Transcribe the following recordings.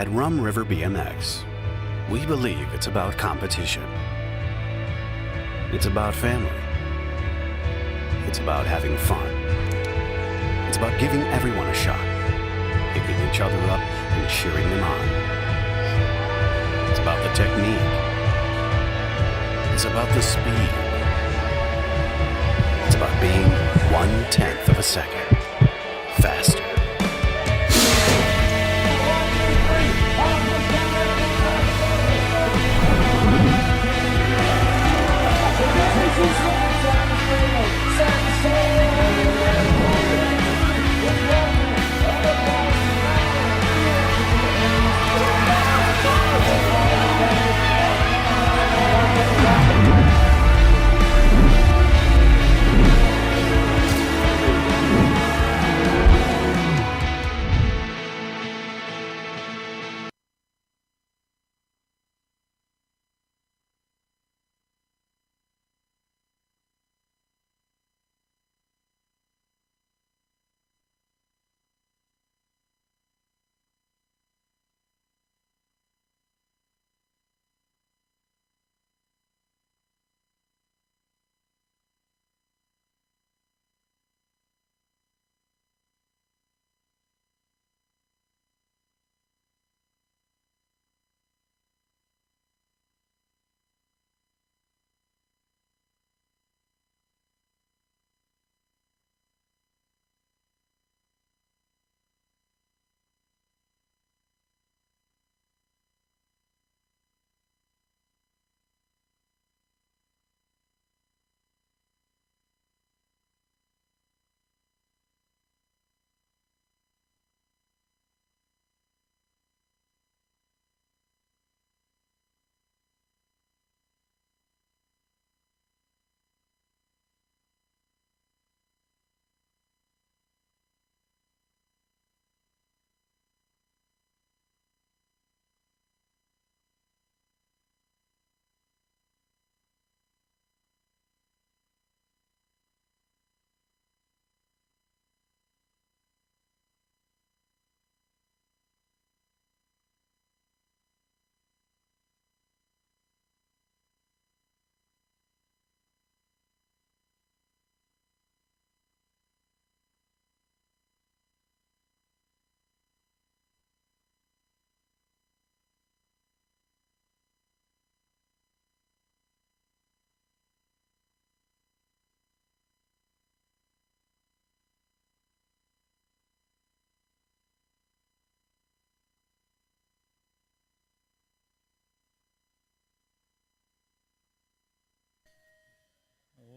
At Rum River BMX, we believe it's about competition. It's about family. It's about having fun. It's about giving everyone a shot, picking each other up and cheering them on. It's about the technique. It's about the speed. It's about being 1/10 of a second faster.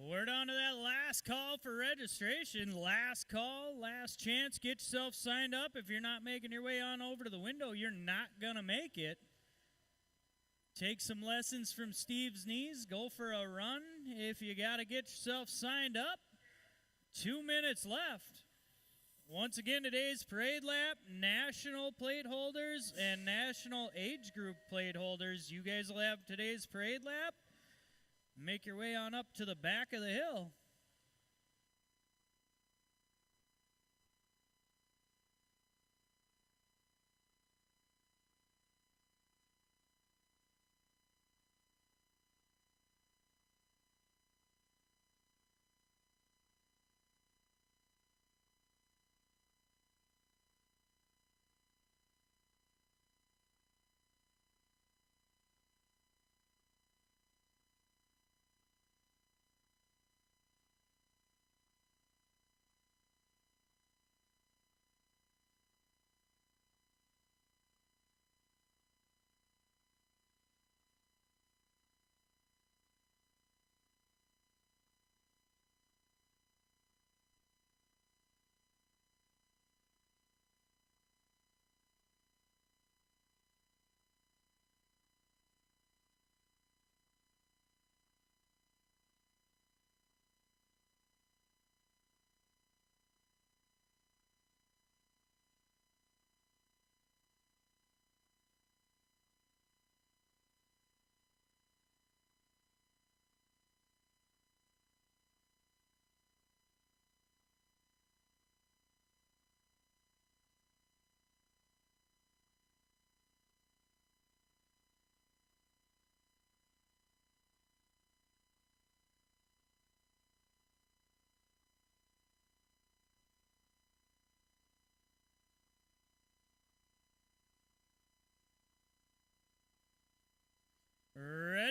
We're down to that last call for registration. Last call, last chance. Get yourself signed up. If you're not making your way on over to the window, you're not going to make it. Take some lessons from Steve's knees. Go for a run. If you got to get yourself signed up, 2 minutes left. Once again, today's parade lap, national plate holders and national age group plate holders. You guys will have today's parade lap. Make your way on up to the back of the hill.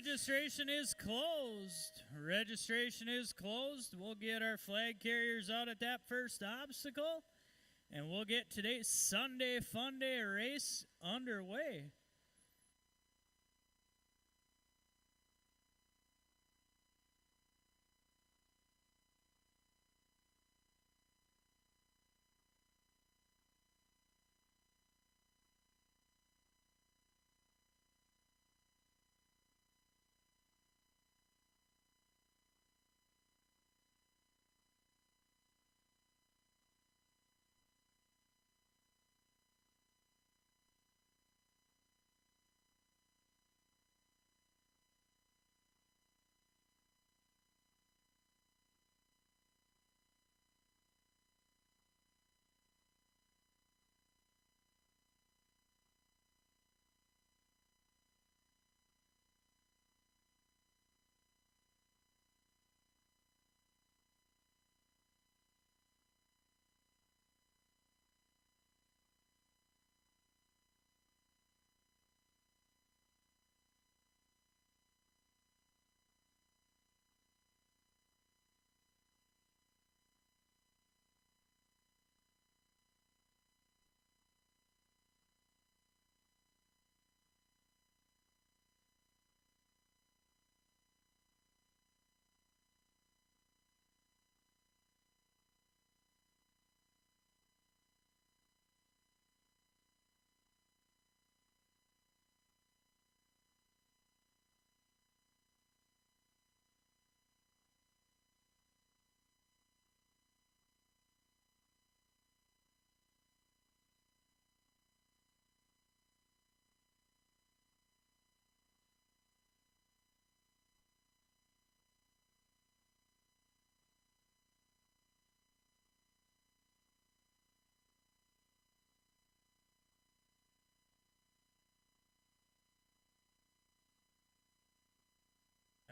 Registration is closed. Registration is closed. We'll get our flag carriers out at that first obstacle, and we'll get today's Sunday Fun Day race underway.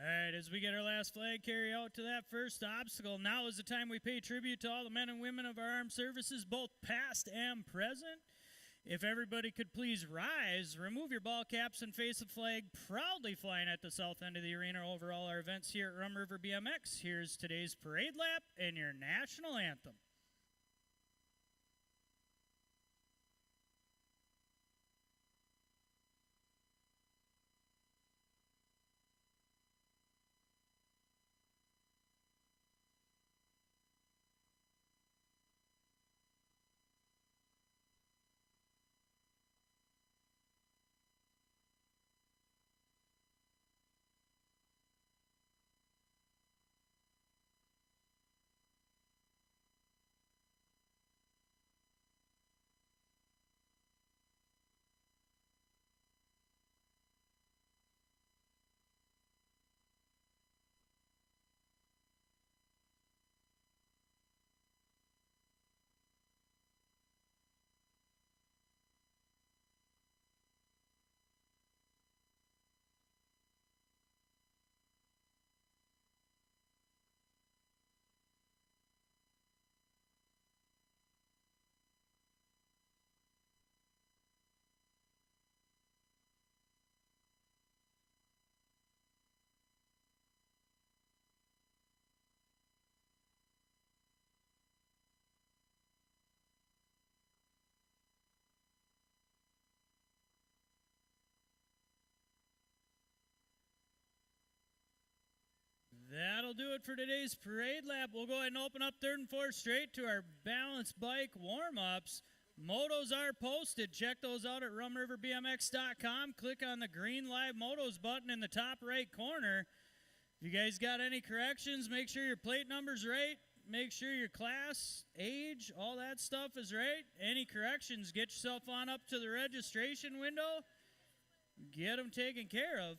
All right, as we get our last flag carry out to that first obstacle, now is the time we pay tribute to all the men and women of our armed services, both past and present. If everybody could please rise, remove your ball caps, and face the flag proudly flying at the south end of the arena over all our events here at Rum River BMX. Here's today's parade lap and your national anthem. That'll do it for today's parade lap. We'll go ahead and open up third and fourth straight to our balance bike warm-ups. Motos are posted. Check those out at rumriverbmx.com. Click on the green Live Motos button in the top right corner. If you guys got any corrections, make sure your plate number's right. Make sure your class, age, all that stuff is right. Any corrections, get yourself on up to the registration window. Get them taken care of.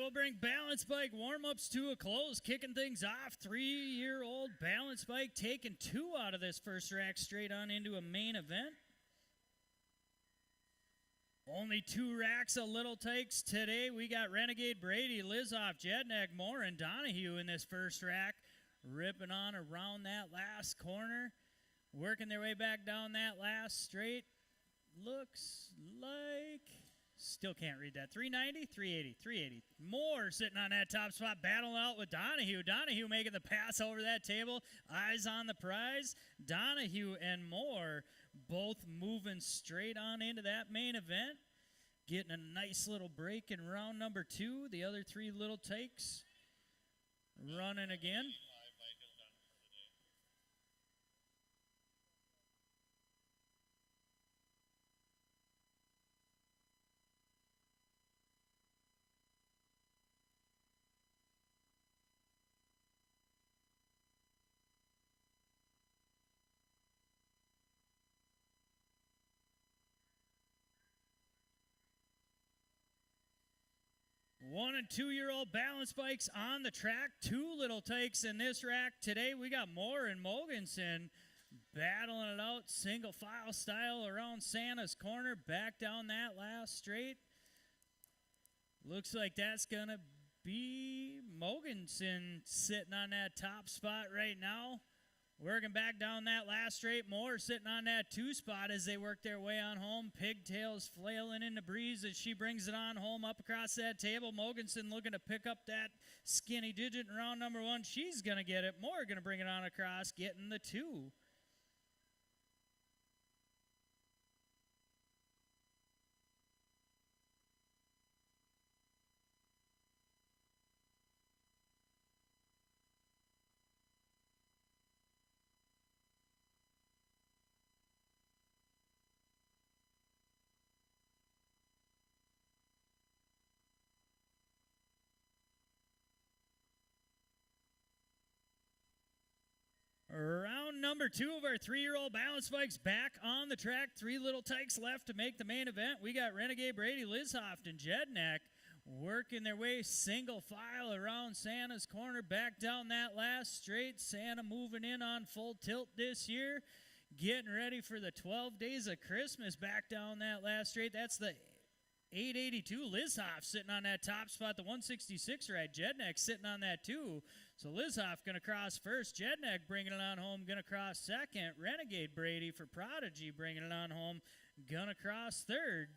we'll bring balance bike warm-ups to a close. Kicking things off, 3-year-old balance bike taking 2 out of this first rack straight on into a main event. Only 2 racks of little takes today. We got Renegade Brady, Lizoff, Jednak, Moore, and Donahue in this first rack. Ripping on around that last corner. Working their way back down that last straight. Looks like... Still can't read that. 390, 380, 380. Moore sitting on that top spot, battling out with Donahue. Donahue making the pass over that table. Eyes on the prize. Donahue and Moore both moving straight on into that main event. Getting a nice little break in round number 2. The other 3 little takes running again. 1- and 2-year-old balance bikes on the track. 2 little takes in this rack today. We got Moore and Mogensen battling it out single file style around Santa's corner. Back down that last straight. Looks like that's going to be Mogensen sitting on that top spot right now. Working back down that last straight. Moore sitting on that 2 spot as they work their way on home. Pigtails flailing in the breeze as she brings it on home up across that table. Mogensen looking to pick up that skinny digit in round number 1. She's going to get it. Moore going to bring it on across, getting the 2. Round number 2 of our 3-year-old balance bikes back on the track. 3 little tykes left to make the main event. We got Renegade Brady, Lizoff, and Jednak working their way single file around Santa's corner. Back down that last straight. Santa moving in on full tilt this year. Getting ready for the 12 days of Christmas back down that last straight. That's the 882. Lizoff sitting on that top spot. The 166 ride. Jednak sitting on that 2. So Lizoff going to cross first. Jednak bringing it on home. Going to cross second. Renegade Brady for Prodigy bringing it on home. Going to cross third.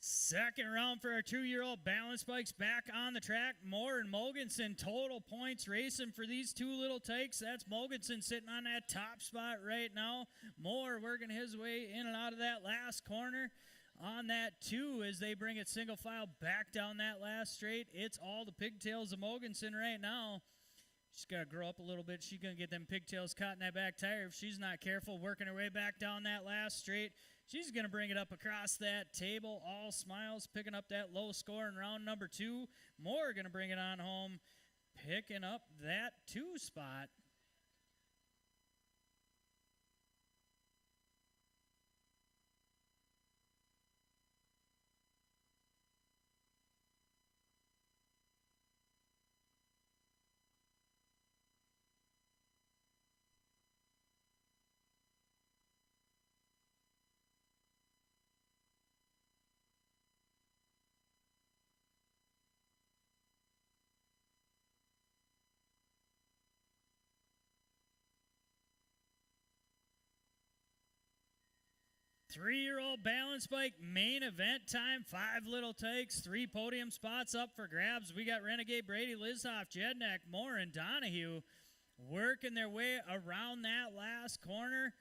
Second round for our 2-year-old balance bikes back on the track. Moore and Mogensen total points racing for these 2 little takes. That's Mogensen sitting on that top spot right now. Moore working his way in and out of that last corner on that 2 as they bring it single file back down that last straight. It's all the pigtails of Mogensen right now. She's got to grow up a little bit. She's going to get them pigtails caught in that back tire if she's not careful. Working her way back down that last straight. She's going to bring it up across that table. All smiles, picking up that low score in round number 2. Moore going to bring it on home, picking up that 2 spot. Three-year-old balance bike main event time. 5 little takes, 3 podium spots up for grabs. We got Renegade Brady, Lizoff, Jednak, Moore, and Donahue working their way around that last corner.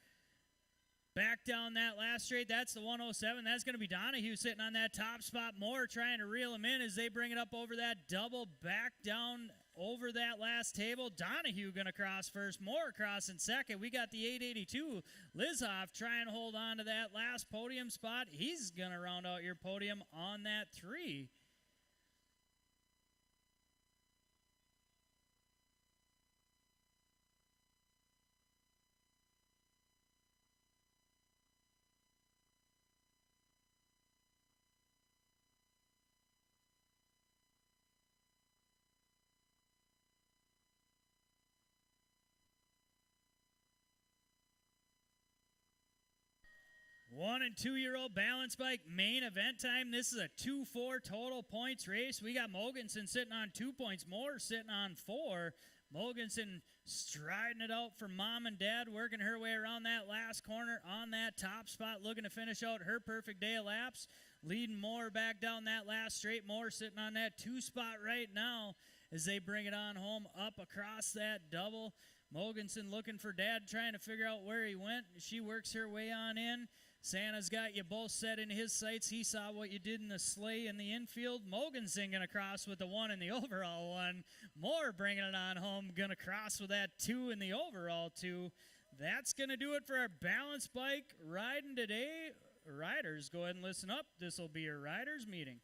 Back down that last straight. That's the 107. That's going to be Donahue sitting on that top spot. Moore trying to reel him in as they bring it up over that double back down over that last table. Donahue going to cross first. Moore crossing second. We got the 882. Lizhoff trying to hold on to that last podium spot. He's going to round out your podium on that 3. One- and 2-year-old balance bike main event time. This is a 2-4 total points race. We got Mogensen sitting on 2 points. Moore sitting on 4. Mogensen striding it out for mom and dad, working her way around that last corner on that top spot, looking to finish out her perfect day of laps. Leading Moore back down that last straight. Moore sitting on that 2 spot right now as they bring it on home up across that double. Mogensen looking for dad, trying to figure out where he went. She works her way on in. Santa's got you both set in his sights. He saw what you did in the sleigh in the infield. Mogensen going to cross with the 1 in the overall 1. Moore bringing it on home, going to cross with that 2 in the overall 2. That's going to do it for our balance bike riding today. Riders, go ahead and listen up. This will be your riders meeting.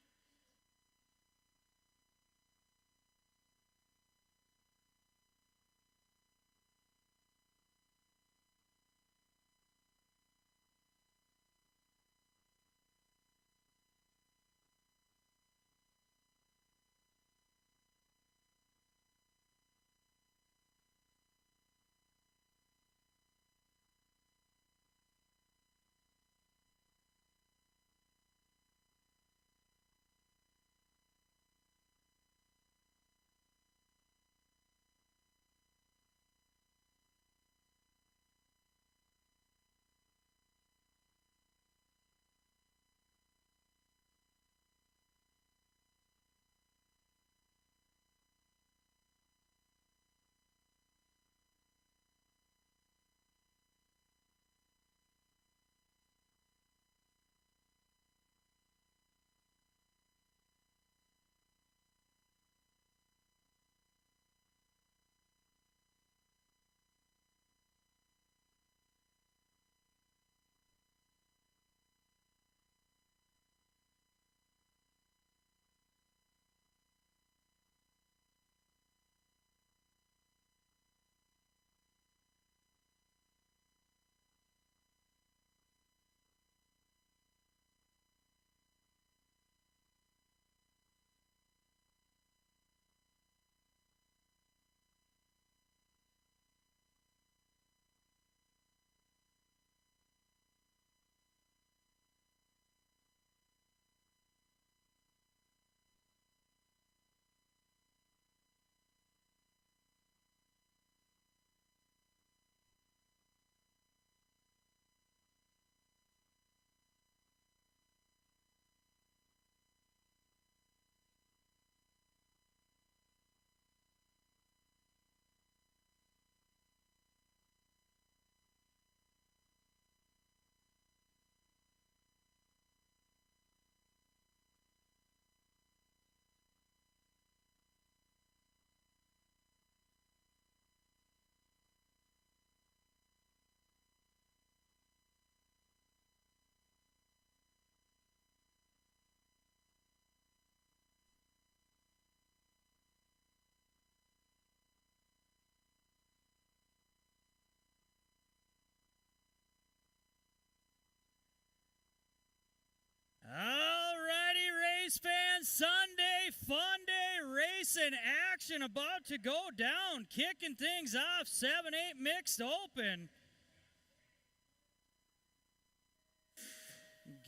Alrighty, race fans, Sunday fun day racing action about to go down. Kicking things off, 7-8 mixed open.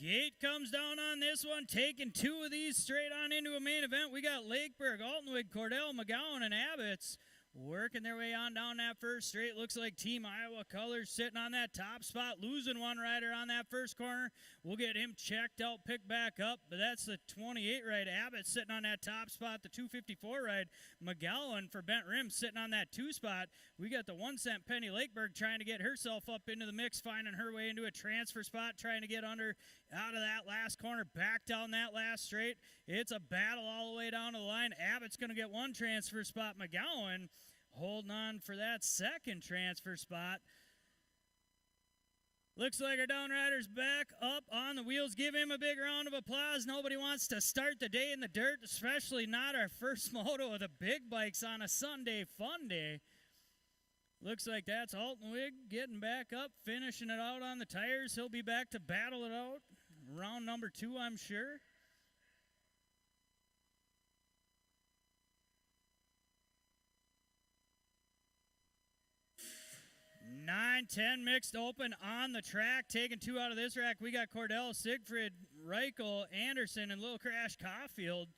Gate comes down on this one, taking 2 of these straight on into a main event. We got Lakeburg, Altenwig, Cordell, McGowan, and Abbott's Working their way on down that first straight. Looks like Team Iowa colors sitting on that top spot. Losing one rider on that first corner. We'll get him checked out, picked back up. But that's the 28 ride. Abbott sitting on that top spot. The 254 ride. McGowan for Bent Rim sitting on that 2 spot. We got the 1 cent Penny Lakeberg trying to get herself up into the mix, finding her way into a transfer spot, trying to get out of that last corner, back down that last straight. It's a battle all the way down to the line. Abbott's going to get 1 transfer spot. McGowan holding on for that 2nd transfer spot. Looks like our downrider's back up on the wheels. Give him a big round of applause. Nobody wants to start the day in the dirt, especially not our first moto of the big bikes on a Sunday fun day. Looks like that's Altenwig getting back up, finishing it out on the tires. He'll be back to battle it out. Round number 2, I'm sure. 9-10 mixed open on the track. Taking 2 out of this rack, we got Cordell, Siegfried, Reichel, Anderson, and Little Crash Caulfield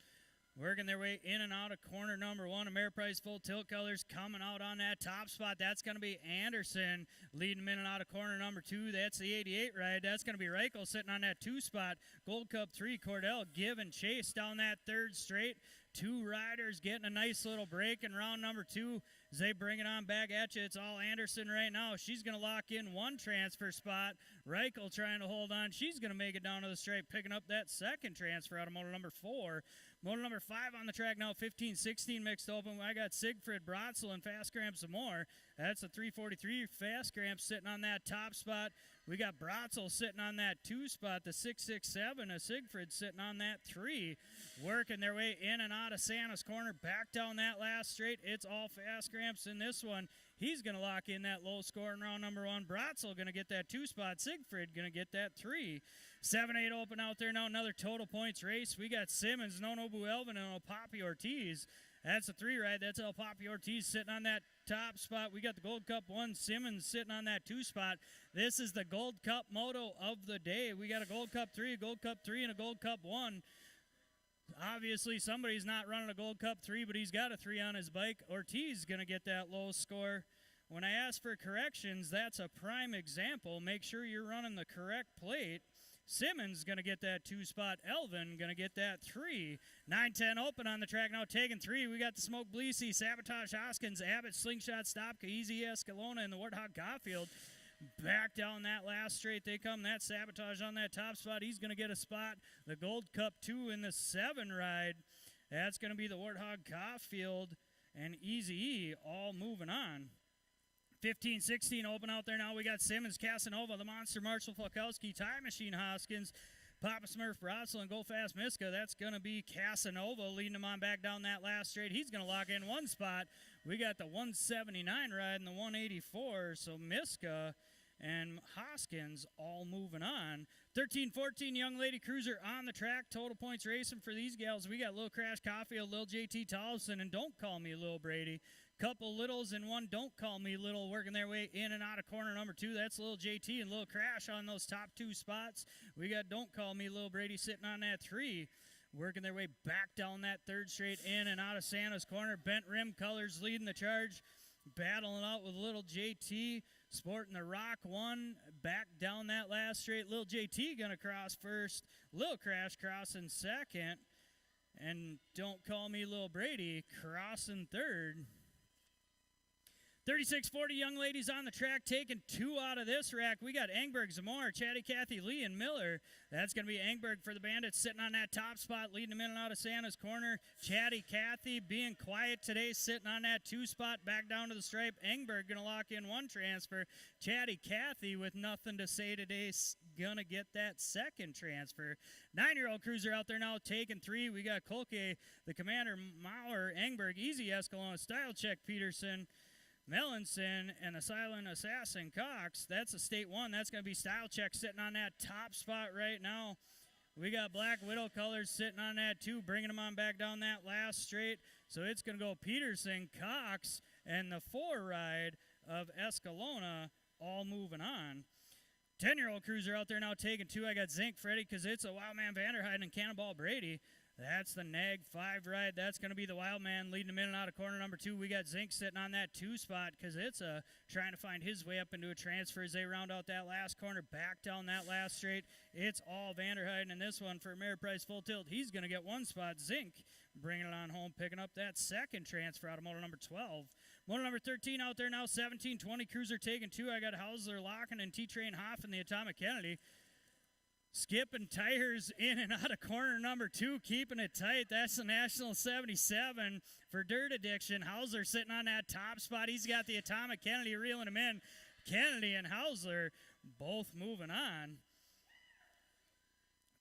working their way in and out of corner number 1. Ameriprise full tilt colors coming out on that top spot. That's going to be Anderson leading them in and out of corner number 2. That's the 88 ride. That's going to be Reichel sitting on that 2 spot. Gold Cup 3, Cordell giving chase down that 3rd straight. 2 riders getting a nice little break in round number 2 as they bring it on back at you. It's all Anderson right now. She's going to lock in 1 transfer spot. Reichel trying to hold on. She's going to make it down to the stripe, picking up that 2nd transfer out of motor number 4. Motor number 5 on the track now, 15-16 mixed open. I got Siegfried Brotzel and Fast Cramp some more. That's a 343 Fast Cramp sitting on that top spot. We got Brotzel sitting on that 2 spot. The 667 of Siegfried sitting on that 3. Working their way in and out of Santa's corner. Back down that last straight. It's all Fast Cramps in this one. He's going to lock in that low score in round number 1. Brotzel going to get that 2 spot. Siegfried going to get that 3. 7-8 open out there now. Another total points race. We got Simmons, Nonobu Elvin, and El Papi Ortiz. That's a 3 ride. That's El Papi Ortiz sitting on that top spot. We got the Gold Cup 1. Simmons sitting on that 2 spot. This is the Gold Cup moto of the day. We got a Gold Cup 3, a Gold Cup 3, and a Gold Cup 1. Obviously, somebody's not running a Gold Cup 3, but he's got a 3 on his bike. Ortiz is going to get that low score. When I ask for corrections, that's a prime example. Make sure you're running the correct plate. Simmons going to get that 2 spot. Elvin going to get that 3. 9-10 open on the track now, taking 3. We got the Smoke Bleasy, Sabotage Hoskins, Abbott, Slingshot Stopka, Easy Escalona, and the Warthog Caulfield. Back down that last straight they come. That Sabotage on that top spot. He's going to get a spot. The Gold Cup 2 in the 7 ride. That's going to be the Warthog Caulfield and Easy E all moving on. 15-16 open out there now. We got Simmons, Casanova, the Monster, Marshall, Falkowski, Time Machine, Hoskins, Papa Smurf, Brotzel, and Go Fast Miska. That's going to be Casanova leading him on back down that last straight. He's going to lock in 1 spot. We got the 179 ride and the 184. So Miska and Hoskins all moving on. 13-14 Young Lady Cruiser on the track. Total points racing for these gals. We got Lil Crash Caulfield, Lil JT Tollefson, and Don't Call Me Lil Brady. Couple littles and 1 Don't Call Me Little working their way in and out of corner number 2. That's Lil JT and Lil Crash on those top 2 spots. We got Don't Call Me Lil Brady sitting on that 3. Working their way back down that 3rd straight in and out of Santa's corner. Bent Rim Colors leading the charge. Battling out with Little JT. Sporting the Rock 1. Back down that last straight. Lil JT going to cross first. Lil Crash crossing 2nd. And Don't Call Me Lil Brady crossing 3rd. 36-40 young ladies on the track, taking 2 out of this rack. We got Engberg, Zamora, Chatty, Kathy, Lee, and Miller. That's going to be Engberg for the Bandits sitting on that top spot, leading them in and out of Santa's corner. Chatty, Kathy being quiet today, sitting on that 2 spot, back down to the stripe. Engberg going to lock in 1 transfer. Chatty, Kathy with nothing to say today, going to get that 2nd transfer. 9-year-old cruiser out there now, taking 3. We got Kolke, the Commander, Maurer, Engberg, Easy Escalona, Style Check, Peterson, Melanson, and the Silent Assassin Cox. That's a state 1. That's going to be Style Check sitting on that top spot right now. We got Black Widow Colors sitting on that 2, bringing them on back down that last straight. So it's going to go Peterson, Cox, and the 4 ride of Escalona all moving on. 10-year-old cruiser out there now taking 2. I got Zink Freddy because it's a Wildman Vanderheiden and Cannonball Brady. That's the Nag 5 ride. That's going to be the Wild Man leading him in and out of corner number 2. We got Zink sitting on that 2 spot because it's trying to find his way up into a transfer as they round out that last corner, back down that last straight. It's all Vanderheiden in this one for Ameriprise Full Tilt. He's going to get 1 spot. Zink bringing it on home, picking up that second transfer out of motor number 12. Motor number 13 out there now, 17-20. Cruiser taking 2. I got Hausler locking and T-Train Hoff in the Atomic Kennedy. Skip and tires in and out of corner number 2, keeping it tight. That's the National 77 for Dirt Addiction. Hausler sitting on that top spot. He's got the Atomic Kennedy reeling him in. Kennedy and Hausler both moving on.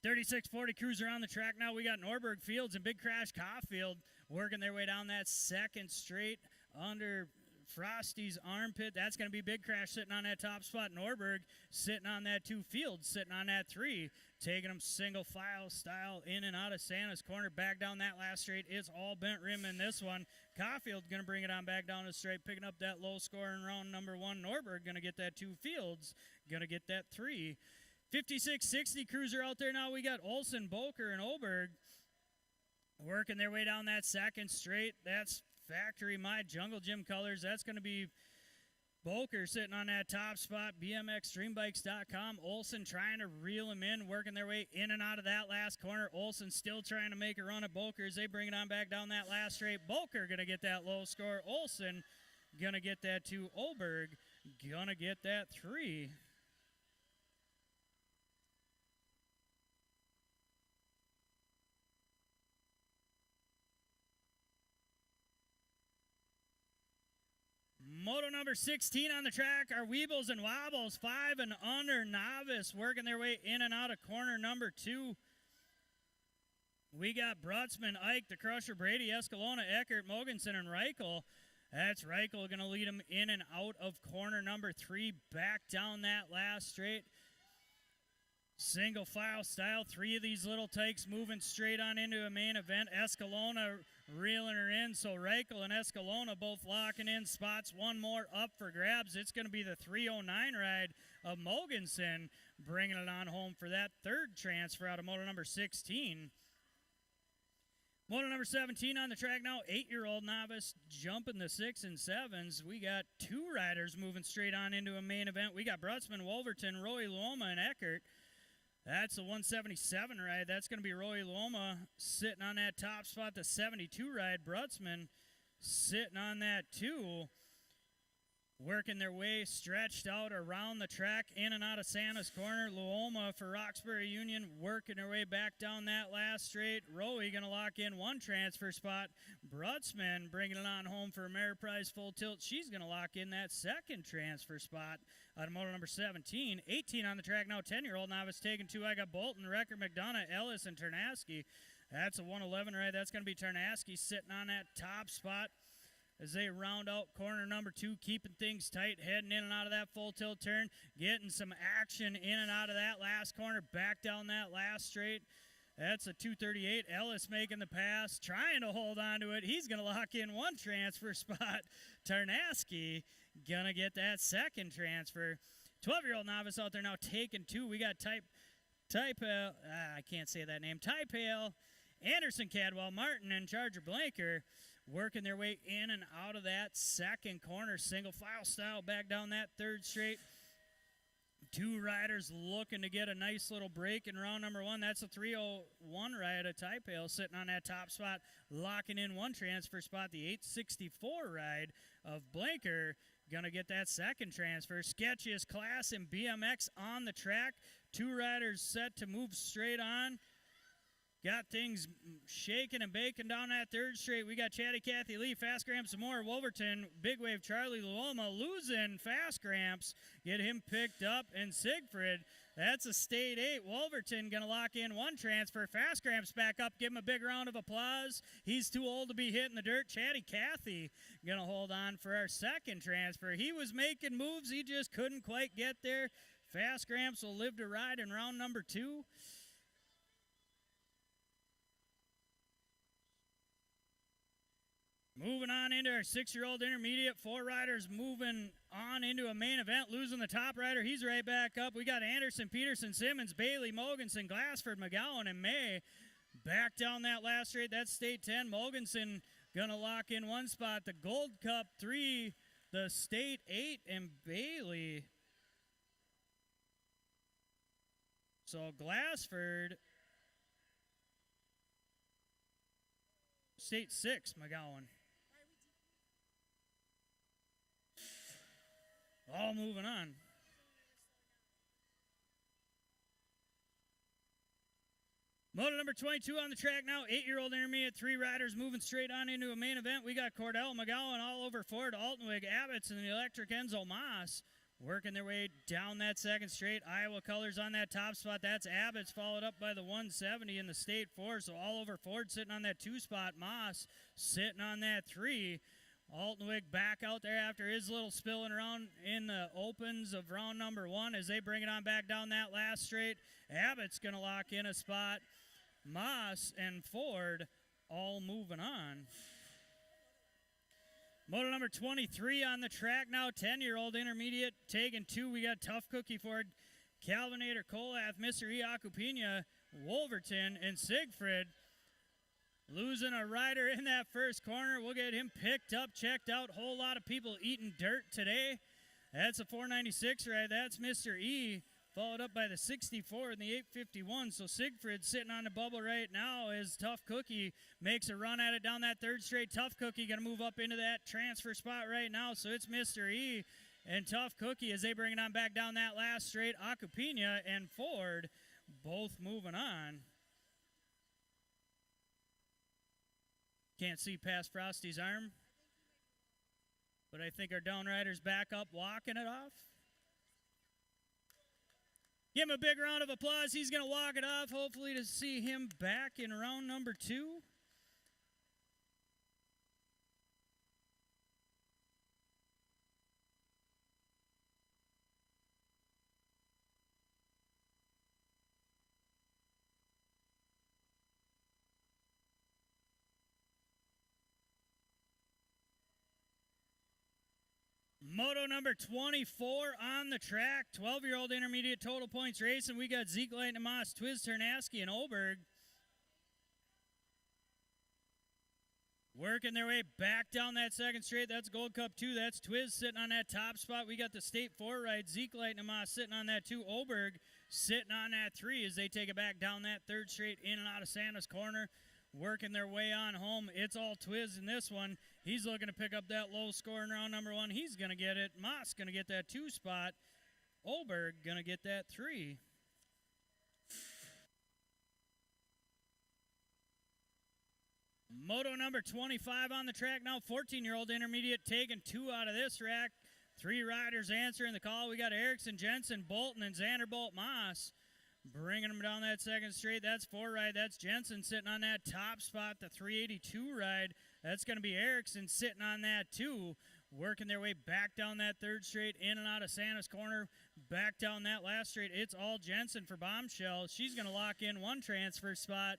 3640 Cruiser on the track now. We got Norberg Fields and Big Crash Caulfield working their way down that second straight under Frosty's armpit. That's going to be Big Crash sitting on that top spot. Norberg sitting on that 2. Fields sitting on that 3. Taking them single file style in and out of Santa's corner. Back down that last straight. It's all bent rim in this one. Caulfield going to bring it on back down the straight. Picking up that low score in round number 1. Norberg going to get that 2. Fields going to get that 3. 5660 Cruiser out there now. We got Olsen, Boker, and Oberg working their way down that second straight. That's Factory My Jungle Gym colors. That's going to be Boker sitting on that top spot. BMXStreambikes.com. Olsen trying to reel him in, working their way in and out of that last corner. Olsen still trying to make a run at Boker as they bring it on back down that last straight. Boker going to get that low score. Olsen going to get that 2. Oberg going to get that 3. Moto number 16 on the track are Weebles and Wobbles, 5 and under novice, working their way in and out of corner number 2. We got Brutzman, Ike, the Crusher, Brady, Escalona, Eckert, Mogensen, and Reichel. That's Reichel going to lead him in and out of corner number 3, back down that last straight. Single file style, 3 of these little tykes moving straight on into a main event. Escalona reeling her in, so Reichel and Escalona both locking in spots. One more up for grabs. It's going to be the 309 ride of Mogensen, bringing it on home for that third transfer out of motor number 16. Motor number 17 on the track now, 8-year-old novice jumping the 6s and 7s. We got 2 riders moving straight on into a main event. We got Brutzman, Wolverton, Roy Luoma, and Eckert. That's the 177 ride. That's going to be Roy Luoma sitting on that top spot. The 72 ride, Brutzman sitting on that 2. Working their way stretched out around the track, in and out of Santa's corner. Luoma for Roxbury Union working their way back down that last straight. Rowie going to lock in 1 transfer spot. Brutzman bringing it on home for Ameriprise Full Tilt. She's going to lock in that 2nd transfer spot out of motor number 17. 18 on the track now, 10-year-old novice taking 2. I got Bolton, Recker, McDonough, Ellis, and Ternasky. That's a 111 ride. That's going to be Ternasky sitting on that top spot as they round out corner number 2, keeping things tight, heading in and out of that full tilt turn, getting some action in and out of that last corner, back down that last straight. That's a 238. Ellis making the pass, trying to hold on to it. He's going to lock in 1 transfer spot. Ternasky going to get that 2nd transfer. 12-year-old novice out there now taking 2. We got I can't say that name. Typale, Anderson Cadwell, Martin, and Charger Blanker working their way in and out of that 2nd corner, single file style, back down that 3rd straight. 2 riders looking to get a nice little break in round number 1. That's a 301 ride of Typale sitting on that top spot, locking in 1 transfer spot. The 864 ride of Blanker going to get that 2nd transfer. Sketchiest class in BMX on the track. 2 riders set to move straight on. Got things shaking and baking down that 3rd straight. We got Chatty Cathy Lee, Fast Gramps some more. Wolverton, Big Wave Charlie Luoma losing Fast Gramps. Get him picked up. And Siegfried, that's a state 8. Wolverton going to lock in 1 transfer. Fast Gramps back up. Give him a big round of applause. He's too old to be hitting the dirt. Chatty Cathy going to hold on for our 2nd transfer. He was making moves. He just couldn't quite get there. Fast Gramps will live to ride in round number 2. Moving on into our 6-year-old intermediate. 4 riders moving on into a main event. Losing the top rider. He's right back up. We got Anderson, Peterson, Simmons, Bailey, Mogensen, Glassford, McGowan, and May Back down that last straight, that's State 10. Mogensen going to lock in one spot. The Gold Cup 3, the State 8, and Bailey. So Glassford, State 6, McGowan. All moving on. Moto number 22 on the track now. 8-year-old intermediate, 3 riders moving straight on into a main event. We got Cordell, McGowan all over Ford, Altenweg, Abbott's, and the electric Enzo Moss working their way down that second straight. Iowa colors on that top spot. That's Abbott's, followed up by the 170 in the State 4. So all over Ford sitting on that 2 spot. Moss sitting on that 3. Altenweg back out there after his little spilling around in the opens of round number 1 as they bring it on back down that last straight. Abbott's going to lock in a spot. Moss and Ford all moving on. Moto number 23 on the track now. 10-year-old intermediate taking 2. We got Tough Cookie Ford, Calvinator, Colath, Mr. E. Acupina, Wolverton, and Siegfried. Losing a rider in that first corner. We'll get him picked up, checked out. Whole lot of people eating dirt today. That's a 496 ride. That's Mr. E, followed up by the 64 and the 851. So Siegfried sitting on the bubble right now as Tough Cookie makes a run at it down that third straight. Tough Cookie going to move up into that transfer spot right now. So it's Mr. E and Tough Cookie as they bring it on back down that last straight. Acupina and Ford both moving on. Can't see past Frosty's arm. But I think our downrider's back up, walking it off. Give him a big round of applause. He's going to walk it off, hopefully to see him back in round number 2. Moto number 24 on the track. 12-year-old intermediate total points racing. We got Zeke Lightning Moss, Twiz Ternaski, and Oberg working their way back down that second straight. That's Gold Cup 2. That's Twiz sitting on that top spot. We got the State 4 ride. Zeke Lightning Moss sitting on that 2. Oberg sitting on that 3 as they take it back down that third straight in and out of Santa's corner. Working their way on home. It's all Twiz in this one. He's looking to pick up that low score in round number 1. He's going to get it. Moss going to get that 2 spot. Oberg going to get that 3. Moto number 25 on the track now. 14-year-old intermediate taking 2 out of this rack. 3 riders answering the call. We got Erickson, Jensen, Bolton, and Xanderbolt Moss. Bringing them down that second straight. That's 4 ride. That's Jensen sitting on that top spot. The 382 ride. That's going to be Erickson sitting on that 2. Working their way back down that third straight. In and out of Santa's corner. Back down that last straight. It's all Jensen for Bombshell. She's going to lock in 1 transfer spot.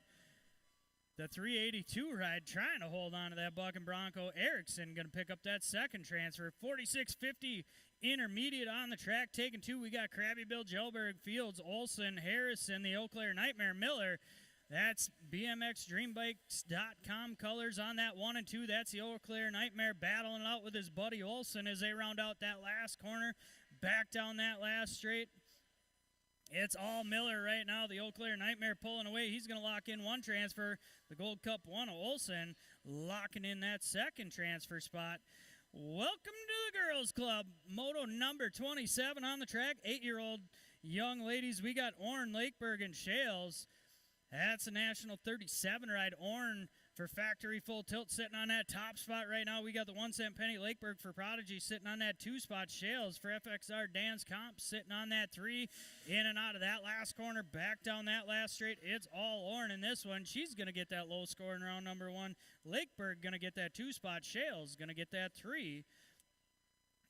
The 382 ride trying to hold on to that Buck and Bronco. Erickson going to pick up that second transfer. 4650 intermediate on the track. Taking 2, we got Krabby Bill, Gelberg, Fields, Olson, Harrison, the Eau Claire Nightmare, Miller. That's BMXDreambikes.com colors on that 1 and 2. That's the Eau Claire Nightmare battling it out with his buddy Olson as they round out that last corner. Back down that last straight. It's all Miller right now. The Eau Claire Nightmare pulling away. He's going to lock in 1 transfer. The Gold Cup 1, Olson, locking in that second transfer spot. Welcome to the Girls Club. Moto number 27 on the track. 8-year-old young ladies. We got Orne, Lakeberg, and Shales. That's a National 37 ride. Orne for Factory Full Tilt sitting on that top spot right now. We got the 1 cent penny. Lakeberg for Prodigy sitting on that 2 spot. Shales for FXR Dan's Comp sitting on that 3. In and out of that last corner. Back down that last straight. It's all Orne in this one. She's going to get that low score in round number 1. Lakeberg going to get that 2 spot. Shales going to get that 3.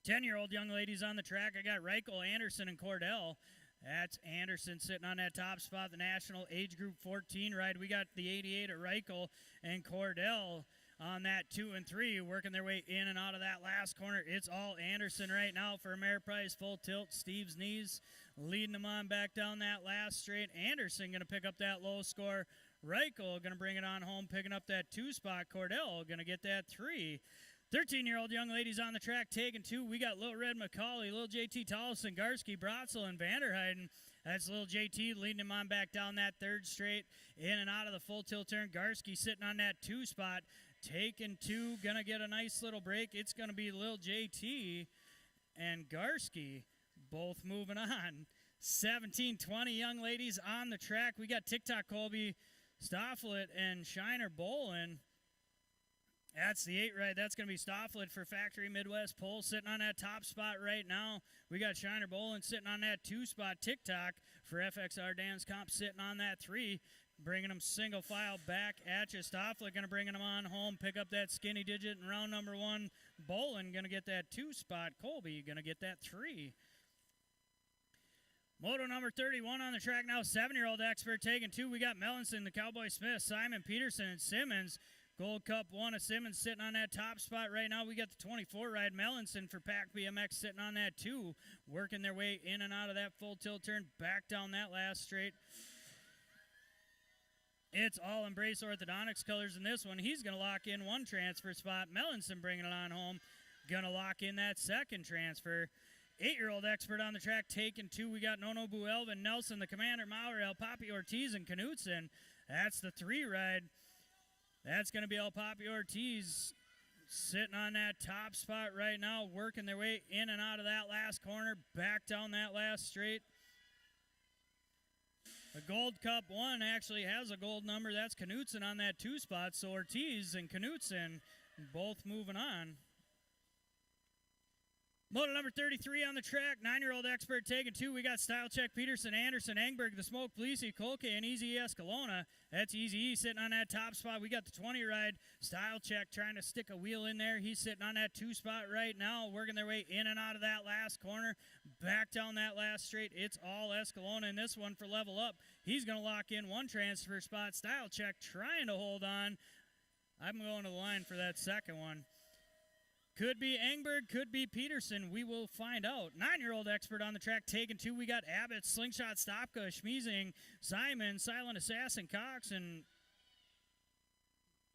10-year-old young ladies on the track. I got Reichel, Anderson, and Cordell. That's Anderson sitting on that top spot, the National Age Group 14 ride. We got the 88 at Reichel and Cordell on that 2 and 3, working their way in and out of that last corner. It's all Anderson right now for Ameriprise Full Tilt. Steve's knees leading them on back down that last straight. Anderson going to pick up that low score. Reichel going to bring it on home, picking up that 2 spot. Cordell going to get that 3. 13-year-old young ladies on the track taking 2. We got Little Red McCauley, Little JT Tollison, Garsky, Brotzel, and Vanderheiden. That's Little JT leading him on back down that 3rd straight, in and out of the full tilt turn. Garsky sitting on that 2 spot, taking 2, going to get a nice little break. It's going to be Little JT and Garsky both moving on. 17-20 young ladies on the track. We got TikTok Colby, Stofflet, and Shiner Bolin. That's the 8 ride. That's going to be Stofflet for Factory Midwest Pole sitting on that top spot right now. We got Shiner Bolin sitting on that 2 spot. TikTok for FXR Dan's Comp sitting on that 3. Bringing them single file back at you. Stofflet going to bring them on home. Pick up that skinny digit in round number 1. Bolin going to get that 2 spot. Colby going to get that 3. Moto number 31 on the track now. 7-year-old expert taking 2. We got Mellinson, the Cowboy Smith, Simon Peterson, and Simmons. Gold Cup 1 of Simmons sitting on that top spot right now. We got the 24 ride. Mellinson for Pack BMX sitting on that 2. Working their way in and out of that full tilt turn. Back down that last straight. It's all Embrace Orthodontics colors in this one. He's going to lock in 1 transfer spot. Mellinson bringing it on home. Going to lock in that 2nd transfer. 8-year-old expert on the track taking 2. We got Nonobu Elvin, Nelson, the Commander, Maurer, El Papi Ortiz, and Knutson. That's the 3 ride. That's going to be El Papi Ortiz sitting on that top spot right now, working their way in and out of that last corner, back down that last straight. The Gold Cup 1 actually has a gold number. That's Knutson on that 2 spot. So Ortiz and Knutson both moving on. Moto number 33 on the track. 9-year-old expert taking 2. We got Style Check Peterson, Anderson, Engberg, the Smoke, Polisi, Kolke, and Easy Escalona. That's Easy E sitting on that top spot. We got the 20 ride. Style Check trying to stick a wheel in there. He's sitting on that 2 spot right now, working their way in and out of that last corner. Back down that last straight. It's all Escalona in this one for level up. He's going to lock in 1 transfer spot. Style Check trying to hold on. I'm going to the line for that 2nd one. Could be Engberg, could be Peterson. We will find out. 9-year-old expert on the track taking 2. We got Abbott, Slingshot, Stopka, Schmeezing, Simon, Silent Assassin, Cox, and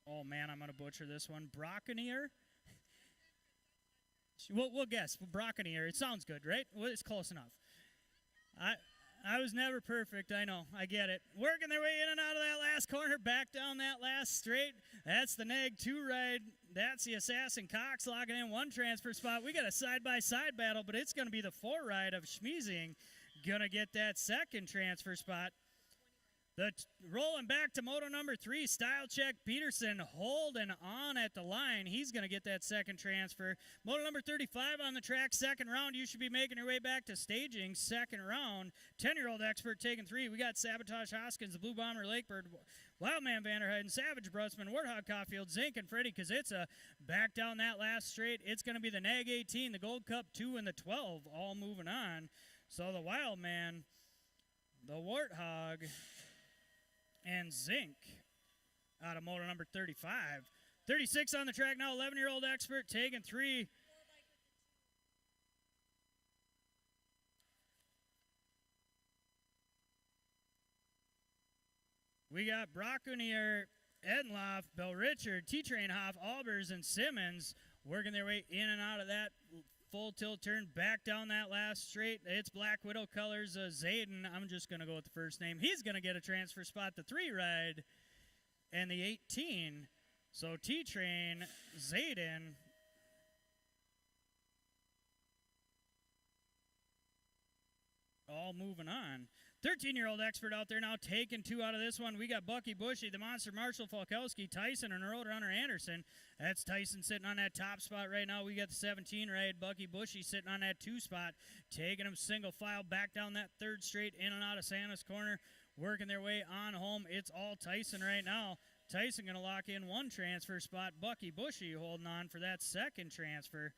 oh man, I'm going to butcher this one. Brockenier? We'll guess. Brockenier. It sounds good, right? Well, it's close enough. I was never perfect, I know. I get it. Working their way in and out of that last corner, back down that last straight. That's the Nag 2 ride. That's the Assassin Cox locking in 1 transfer spot. We got a side-by-side battle, but it's going to be the 4 ride of Schmeezing. Going to get that 2nd transfer spot. Rolling back to moto number 3, Style Check Peterson holding on at the line. He's going to get that 2nd transfer. Moto number 35 on the track, 2nd round. You should be making your way back to staging, 2nd round. 10-year-old expert taking 3. We got Sabotage Hoskins, the Blue Bomber Lakebird, Wildman Vanderheiden, Savage Brutsman, Warthog Caulfield, Zink, and Freddie Kazitza. Back down that last straight. It's going to be the Nag 18, the Gold Cup 2, and the 12 all moving on. So the Wildman, the Warthog, and Zink out of moto number 35. 36 on the track now, 11-year-old expert taking 3. We got Brockenier, Edenloff, Bell-Richard, T-Train-Hoff, Albers, and Simmons working their way in and out of that full tilt turn, back down that last straight. It's Black Widow colors. Zayden, I'm just going to go with the first name. He's going to get a transfer spot, the 3 ride, and the 18. So T-Train, Zayden, all moving on. 13-year-old expert out there now taking 2 out of this one. We got Bucky Bushy, the Monster Marshall Falkowski, Tyson, and Roadrunner Anderson. That's Tyson sitting on that top spot right now. We got the 17 ride. Bucky Bushy sitting on that 2 spot, taking him single file back down that 3rd straight, in and out of Santa's corner, working their way on home. It's all Tyson right now. Tyson going to lock in 1 transfer spot. Bucky Bushy holding on for that 2nd transfer.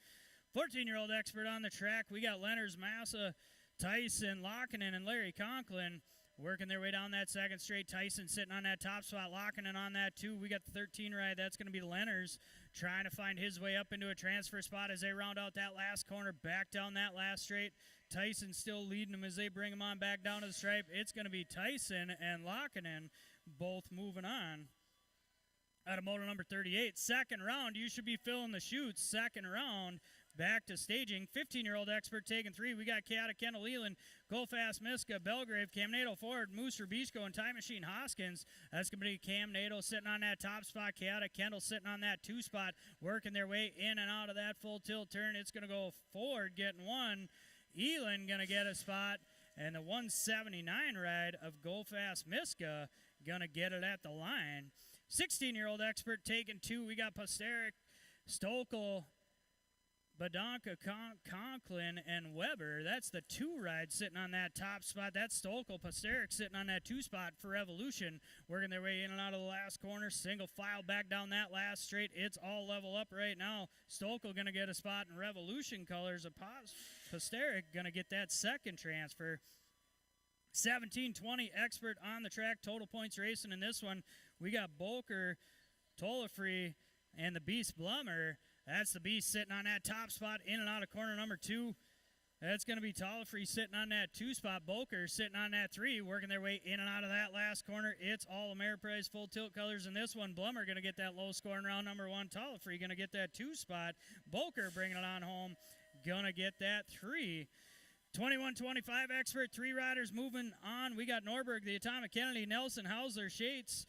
14-year-old expert on the track. We got Lenners Massa, Tyson, Lockinen, and Larry Conklin working their way down that 2nd straight. Tyson sitting on that top spot, Lockinen on that 2. We got the 13 ride. That's going to be Lenners trying to find his way up into a transfer spot as they round out that last corner, back down that last straight. Tyson still leading them as they bring him on back down to the stripe. It's going to be Tyson and Lockinen both moving on. Out of moto number 38, second round, you should be filling the chutes. Second round, back to staging. 15-year-old expert taking 3. We got Kiata, Kendall Leland, Go Fast, Miska, Belgrave, Cam Nato, Ford, Moose, Rubishko, and Time Machine Hoskins. That's going to be Cam Nato sitting on that top spot. Kiata, Kendall sitting on that 2 spot, working their way in and out of that full tilt turn. It's going to go Ford getting 1. Elin going to get a spot. And the 179 ride of Go Fast, Miska going to get it at the line. 16-year-old expert taking 2. We got Pasterik, Stokel, Badonka, Conklin, and Weber. That's the 2 ride sitting on that top spot. That's Stokel, Pasterik sitting on that 2 spot for Evolution, working their way in and out of the last corner. Single file back down that last straight. It's all level up right now. Stokel going to get a spot in Revolution colors. Pasterik going to get that second transfer. 17-20 expert on the track. Total points racing in this one. We got Bolker, Tolafree, and the Beast Blummer. That's the Beast sitting on that top spot in and out of corner number 2. That's going to be Tolafree sitting on that 2 spot. Bolker sitting on that 3, working their way in and out of that last corner. It's all Ameriprise full tilt colors in this one. Blummer going to get that low score in round number 1. Tolafree going to get that 2 spot. Bolker bringing it on home. Going to get that 3. 21-25 expert. 3 riders moving on. We got Norberg, the Atomic Kennedy, Nelson, Hausler, Shates,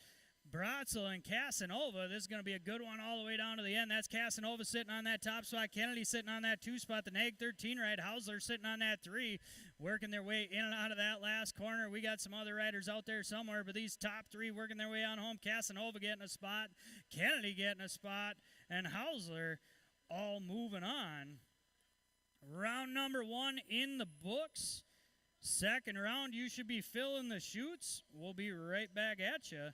Bratzel, and Casanova. This is going to be a good one all the way down to the end. That's Casanova sitting on that top spot. Kennedy sitting on that 2 spot. The Nag 13 ride. Hausler sitting on that 3, working their way in and out of that last corner. We got some other riders out there somewhere, but these top 3 working their way on home. Casanova getting a spot. Kennedy getting a spot. And Hausler all moving on. Round number 1 in the books. Second round, you should be filling the chutes. We'll be right back at you.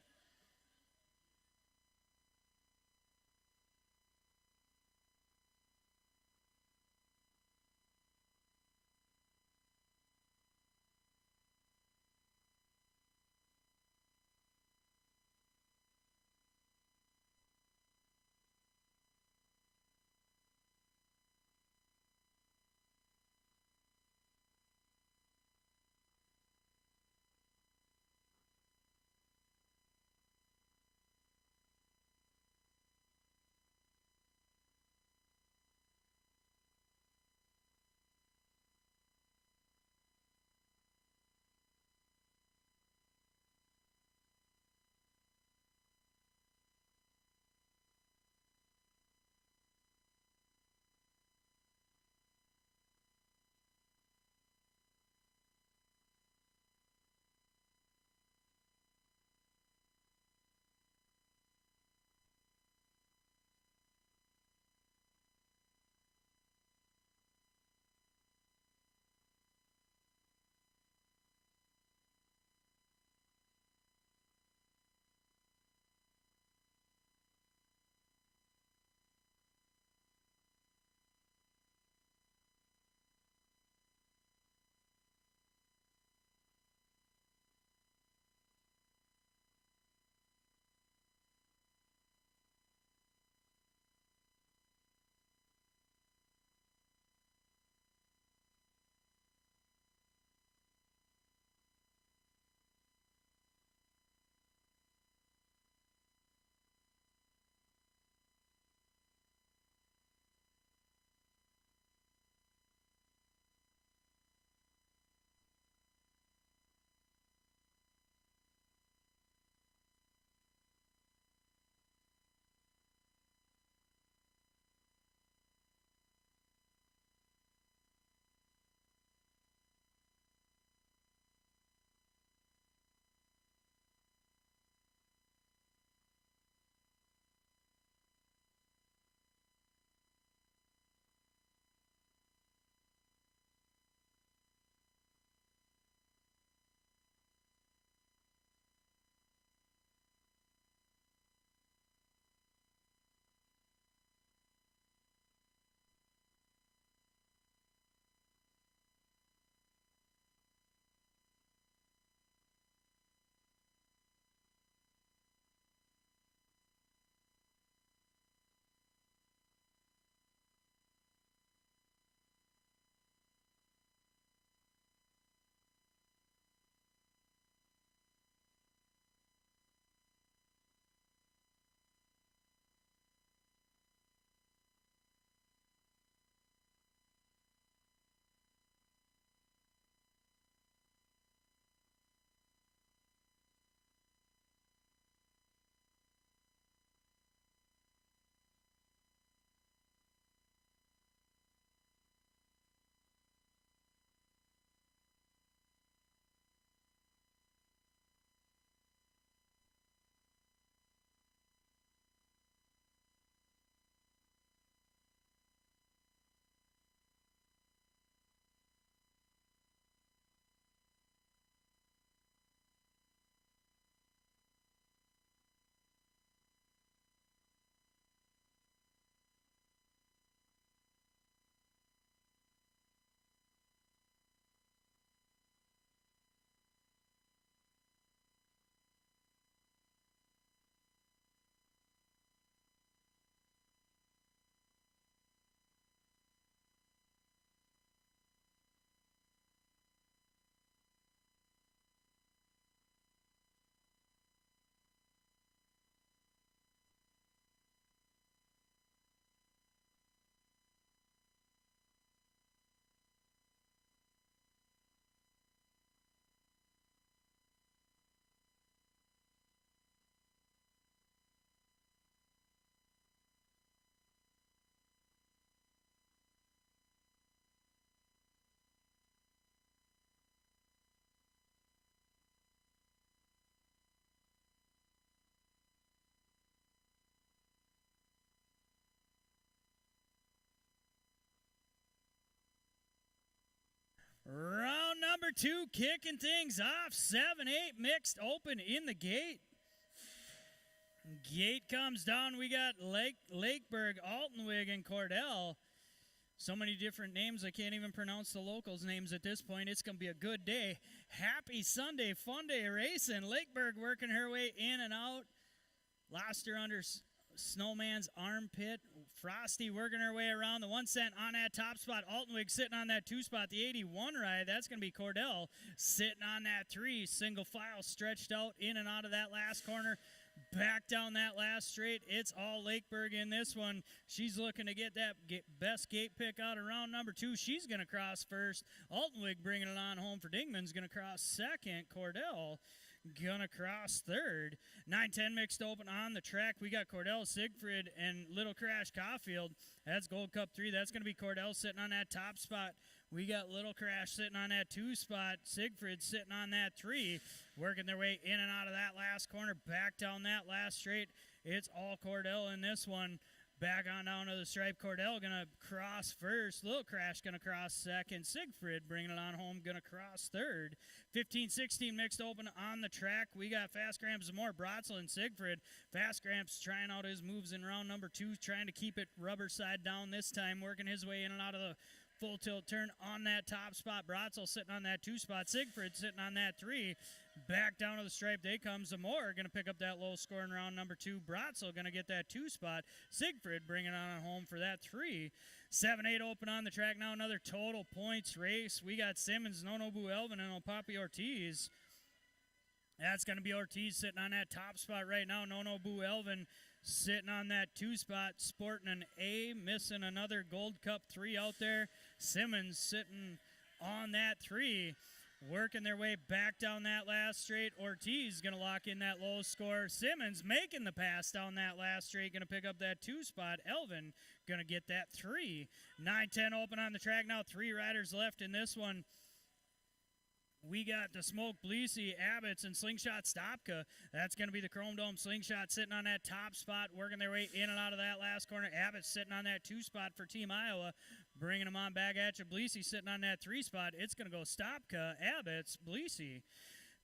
number 2 kicking things off. 7-8 mixed open in the gate. Gate comes down. We got Lakeberg, Altenwig, and Cordell. So many different names, I can't even pronounce the locals' names at this point. It's going to be a good day. Happy Sunday, fun day racing. Lakeberg working her way in and out. Lost her under Snowman's armpit. Frosty working her way around the 1 cent on that top spot. Altenwig sitting on that 2 spot. The 81 ride, that's going to be Cordell sitting on that 3. Single file stretched out in and out of that last corner. Back down that last straight. It's all Lakeberg in this one. She's looking to get that best gate pick out of round number 2. She's going to cross first. Altenwig bringing it on home for Dingman's going to cross second. Cordell going to cross third. 9-10 mixed open on the track. We got Cordell, Siegfried, and Little Crash Caulfield. That's Gold Cup 3. That's going to be Cordell sitting on that top spot. We got Little Crash sitting on that 2 spot. Siegfried sitting on that 3. Working their way in and out of that last corner. Back down that last straight. It's all Cordell in this one. Back on down to the stripe. Cordell going to cross first. Little Crash going to cross second. Siegfried bringing it on home. Going to cross third. 15-16 mixed open on the track. We got Fast Gramps more. Bratzel and Siegfried. Fast Gramps trying out his moves in round number 2. Trying to keep it rubber side down this time. Working his way in and out of the full tilt turn on that top spot. Bratzel sitting on that 2 spot. Siegfried sitting on that 3. Back down to the stripe. They come Zamora. Going to pick up that low score in round number 2. Bratzel going to get that 2 spot. Siegfried bringing it on home for that 3. 7-8 open on the track now. Another total points race. We got Simmons, Nonobu Elvin, and Opapi Ortiz. That's going to be Ortiz sitting on that top spot right now. Nonobu Elvin sitting on that 2 spot, sporting an A, missing another Gold Cup 3 out there. Simmons sitting on that 3, working their way back down that last straight. Ortiz going to lock in that low score. Simmons making the pass down that last straight, going to pick up that 2 spot. Elvin going to get that 3. 9-10 open on the track now. 3 riders left in this one. We got the Smoke Bleasy, Abbott's, and Slingshot Stopka. That's going to be the Chrome Dome Slingshot sitting on that top spot, working their way in and out of that last corner. Abbott's sitting on that 2 spot for Team Iowa, bringing them on back at you. Bleasy sitting on that 3 spot. It's going to go Stopka, Abbott's, Bleasy.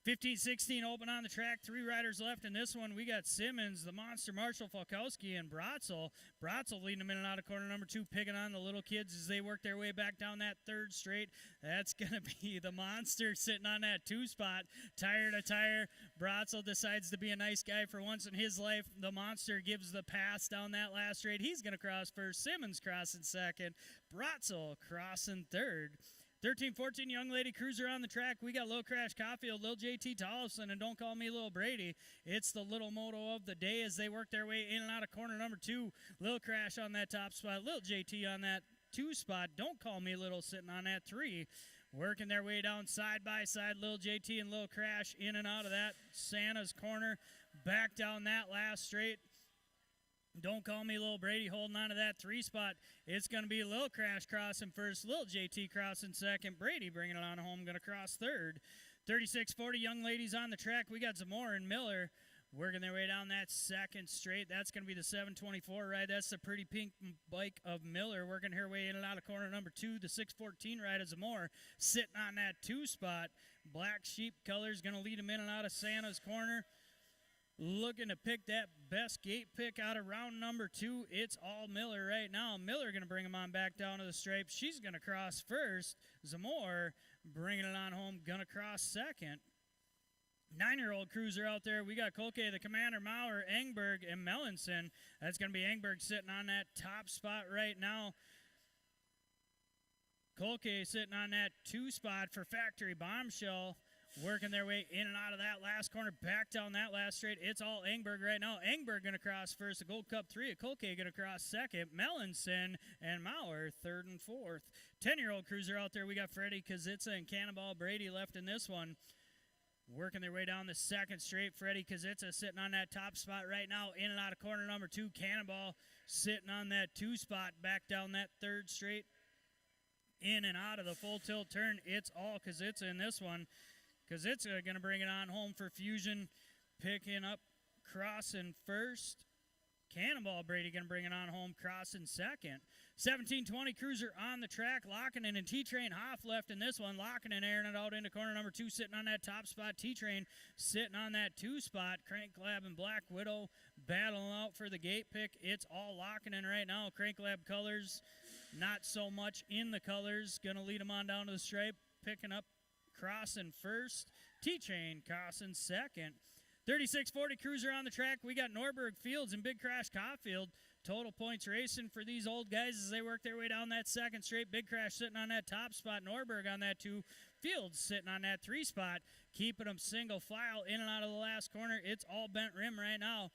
15-16 open on the track. 3 riders left in this one. We got Simmons, the Monster, Marshall, Falkowski, and Bratzel. Bratzel leading them in and out of corner number 2, picking on the little kids as they work their way back down that 3rd straight. That's going to be the Monster sitting on that 2 spot. Tire to tire. Bratzel decides to be a nice guy for once in his life. The Monster gives the pass down that last straight. He's going to cross first. Simmons crossing second. Bratzel crossing third. 13-14 young lady cruiser on the track. We got Lil Crash Caulfield, Lil JT Tollefson, and Don't Call Me Lil Brady. It's the little moto of the day as they work their way in and out of corner number 2. Lil Crash on that top spot. Lil JT on that 2 spot. Don't Call Me Little sitting on that 3. Working their way down side by side. Lil JT and Lil Crash in and out of that Santa's corner. Back down that last straight. Don't Call Me Lil Brady holding on to that 3 spot. It's going to be Lil Crash crossing first, Lil JT crossing second, Brady bringing it on home, going to cross third. 36-40 young ladies on the track. We got Zamora and Miller working their way down that 2nd straight. That's going to be the 724 ride. That's the pretty pink bike of Miller working her way in and out of corner number 2. The 614 ride of Zamora sitting on that 2 spot. Black Sheep colors going to lead him in and out of Santa's corner. Looking to pick that best gate pick out of round number 2. It's all Miller right now. Miller going to bring him on back down to the stripe. She's going to cross first. Zamora bringing it on home, going to cross second. 9-year-old cruiser out there. We got Kolke, the Commander, Maurer, Engberg, and Mellinson. That's going to be Engberg sitting on that top spot right now. Kolke sitting on that 2 spot for Factory Bombshell. Working their way in and out of that last corner, back down that last straight. It's all Engberg right now. Engberg going to cross first. The Gold Cup 3. Kolke going to cross second. Mellinson and Maurer 3rd and 4th. 10-year-old cruiser out there. We got Freddie Kazitza and Cannonball Brady left in this one. Working their way down the 2nd straight. Freddie Kazitza sitting on that top spot right now. In and out of corner number 2. Cannonball sitting on that 2 spot. Back down that 3rd straight. In and out of the full tilt turn. It's all Kazitza in this one. Kazitza going to bring it on home for Fusion, picking up crossing first. Cannonball Brady going to bring it on home, crossing second. 1720 Cruiser on the track, Lockinen and T-Train Hoff left in this one. Lockinen airing it out into corner number 2, sitting on that top spot. T-Train sitting on that 2 spot. Crank Lab and Black Widow battling out for the gate pick. It's all Lockinen right now. Crank Lab colors, not so much in the colors. Gonna lead them on down to the stripe, picking up crossing first. T-Train crossing second. 3640 Cruiser on the track. We got Norberg Fields and Big Crash Caulfield. Total points racing for these old guys as they work their way down that second straight. Big Crash sitting on that top spot. Norberg on that 2. Fields sitting on that 3 spot. Keeping them single file in and out of the last corner. It's all bent rim right now.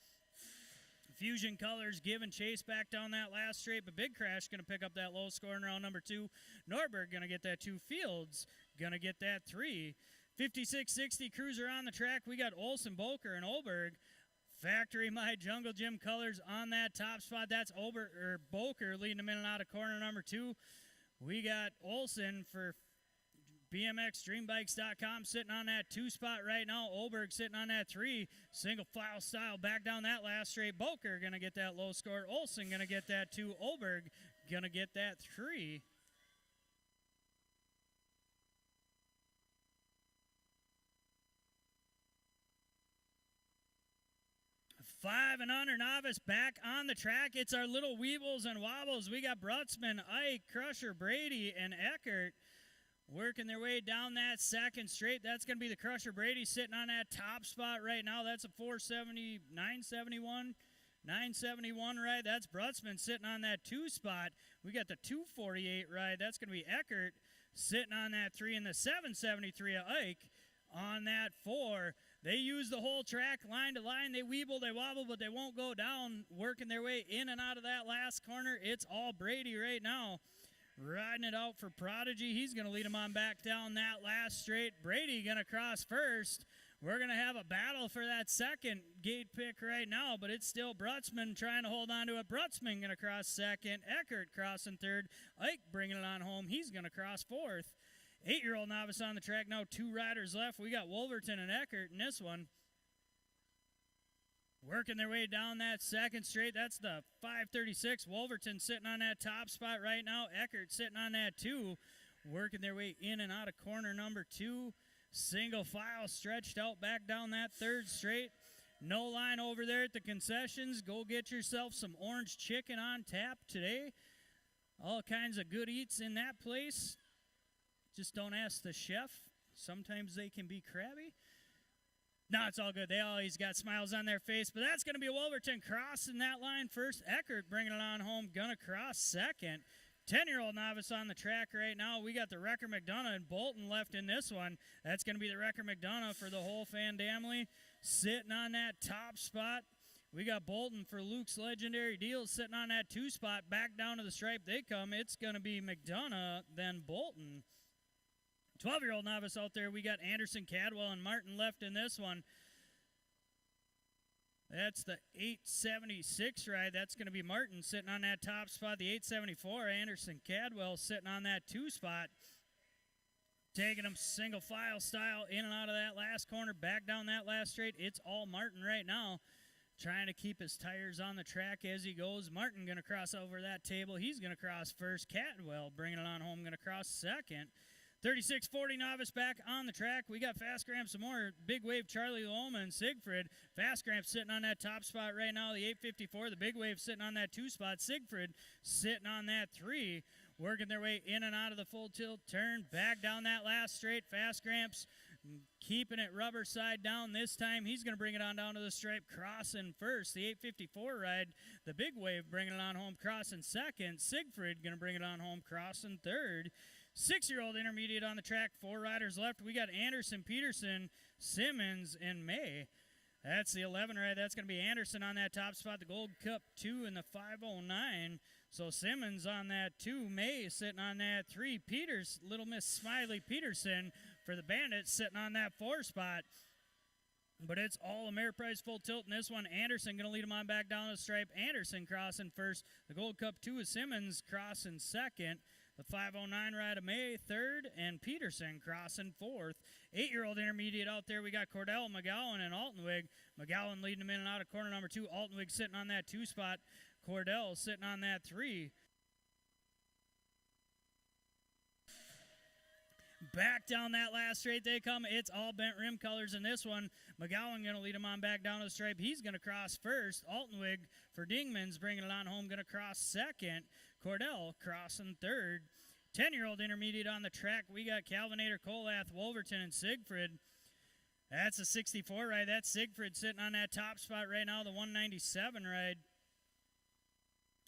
Fusion Colors giving chase back down that last straight, but Big Crash going to pick up that low score in round number 2. Norberg going to get that 2. Fields going to get that 3. 5660 Cruiser on the track. We got Olsen, Boker, and Oberg. Factory My Jungle Gym colors on that top spot. That's Boker leading them in and out of corner number 2. We got Olsen for BMXDreambikes.com sitting on that 2 spot right now. Oberg sitting on that 3. Single file style back down that last straight. Boker going to get that low score. Olsen going to get that 2. Oberg going to get that 3. 5 and under novice back on the track. It's our little weebles and wobbles. We got Brutzman, Ike, Crusher, Brady, and Eckert working their way down that second straight. That's going to be the Crusher Brady sitting on that top spot right now. That's a 470, 971 ride. That's Brutzman sitting on that 2 spot. We got the 248 ride. That's going to be Eckert sitting on that 3, and the 773 of Ike on that 4. They use the whole track line to line. They weeble, they wobble, but they won't go down, working their way in and out of that last corner. It's all Brady right now, riding it out for Prodigy. He's going to lead them on back down that last straight. Brady going to cross first. We're going to have a battle for that second gate pick right now, but it's still Brutzman trying to hold on to it. Brutzman going to cross second. Eckert crossing third. Ike bringing it on home. He's going to cross fourth. 8-year-old novice on the track now. 2 riders left. We got Wolverton and Eckert in this one. Working their way down that second straight. That's the 536. Wolverton sitting on that top spot right now. Eckert sitting on that 2. Working their way in and out of corner number 2. Single file stretched out back down that third straight. No line over there at the concessions. Go get yourself some orange chicken on tap today. All kinds of good eats in that place. Just don't ask the chef. Sometimes they can be crabby. No, it's all good. They always got smiles on their face. But that's going to be Wolverton crossing that line first. Eckert bringing it on home. Going to cross second. 10-year-old novice on the track right now. We got the Wrecker McDonough and Bolton left in this one. That's going to be the Wrecker McDonough for the whole fan family. Sitting on that top spot. We got Bolton for Luke's Legendary Deals sitting on that 2 spot. Back down to the stripe they come. It's going to be McDonough, then Bolton. 12-year-old novice out there, we got Anderson, Cadwell, and Martin left in this one. That's the 876 ride. That's going to be Martin sitting on that top spot. The 874, Anderson, Cadwell sitting on that 2 spot. Taking them single file style in and out of that last corner, back down that last straight. It's all Martin right now, trying to keep his tires on the track as he goes. Martin going to cross over that table. He's going to cross first. Cadwell bringing it on home, going to cross second. 3640 novice back on the track. We got Fast Gramp some more. Big Wave Charlie Loma and Siegfried. Fast Gramp sitting on that top spot right now, the 854. The Big Wave sitting on that 2 spot. Siegfried sitting on that 3. Working their way in and out of the full tilt turn. Back down that last straight. Fast Gramps keeping it rubber side down this time. He's going to bring it on down to the stripe, crossing first. The 854 ride. The Big Wave bringing it on home, crossing second. Siegfried going to bring it on home, crossing third. 6-year-old intermediate on the track. 4 riders left. We got Anderson, Peterson, Simmons, and May. That's the 11 ride. That's going to be Anderson on that top spot. The Gold Cup 2 and the 509. So Simmons on that 2. May sitting on that 3. Peters, Little Miss Smiley Peterson for the Bandits sitting on that 4 spot. But it's all Ameriprise full tilt in this one. Anderson going to lead him on back down the stripe. Anderson crossing first. The Gold Cup 2 is Simmons crossing second. The 509 ride of May, 3rd, and Peterson crossing 4th. 8-year-old intermediate out there, we got Cordell, McGowan, and Altenwig. McGowan leading them in and out of corner number 2. Altenwig sitting on that 2 spot. Cordell sitting on that 3. Back down that last straight they come. It's all bent rim colors in this one. McGowan going to lead him on back down to the stripe. He's going to cross first. Altenwig for Dingman's bringing it on home. Going to cross second. Cordell crossing third. 10-year-old intermediate on the track. We got Calvinator, Colath, Wolverton, and Siegfried. That's a 64 ride. That's Siegfried sitting on that top spot right now, the 197 ride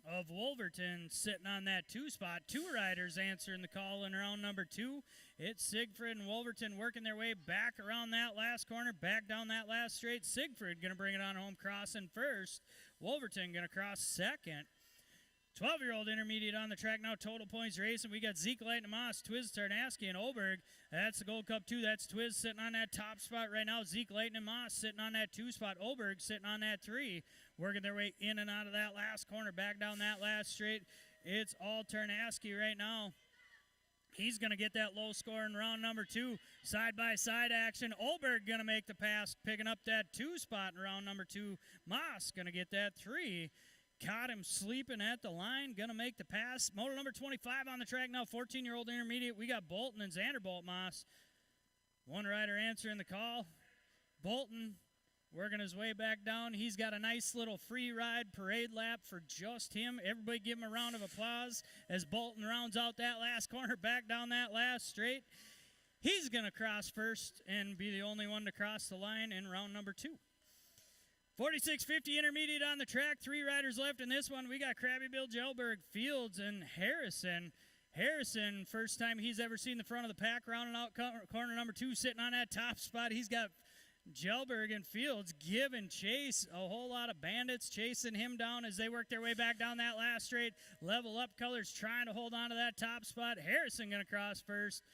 of Wolverton sitting on that 2 spot. 2 riders answering the call in round number 2. It's Siegfried and Wolverton working their way back around that last corner, back down that last straight. Siegfried going to bring it on home, crossing first. Wolverton going to cross second. 12-year-old intermediate on the track now, total points racing. We got Zeke Lightning Moss, Twiz Tarnaski, and Oberg. That's the Gold Cup 2. That's Twiz sitting on that top spot right now. Zeke Lightning Moss sitting on that 2 spot. Oberg sitting on that 3. Working their way in and out of that last corner, back down that last straight. It's all Tarnaski right now. He's going to get that low score in round number 2. Side-by-side action. Oberg going to make the pass, picking up that 2 spot in round number 2. Moss going to get that 3. Caught him sleeping at the line. Going to make the pass. Motor number 25 on the track now. 14-year-old intermediate. We got Bolton and Xanderbolt Moss. One rider answering the call. Bolton working his way back down. He's got a nice little free ride parade lap for just him. Everybody give him a round of applause as Bolton rounds out that last corner, back down that last straight. He's going to cross first and be the only one to cross the line in round number 2. 4650 intermediate on the track. 3 riders left in this one. We got Krabby Bill, Gelberg, Fields, and Harrison. Harrison, first time he's ever seen the front of the pack, rounding out corner number 2, sitting on that top spot. He's got Gelberg and Fields giving chase. A whole lot of bandits chasing him down as they work their way back down that last straight. Level up colors trying to hold on to that top spot. Harrison going to cross first.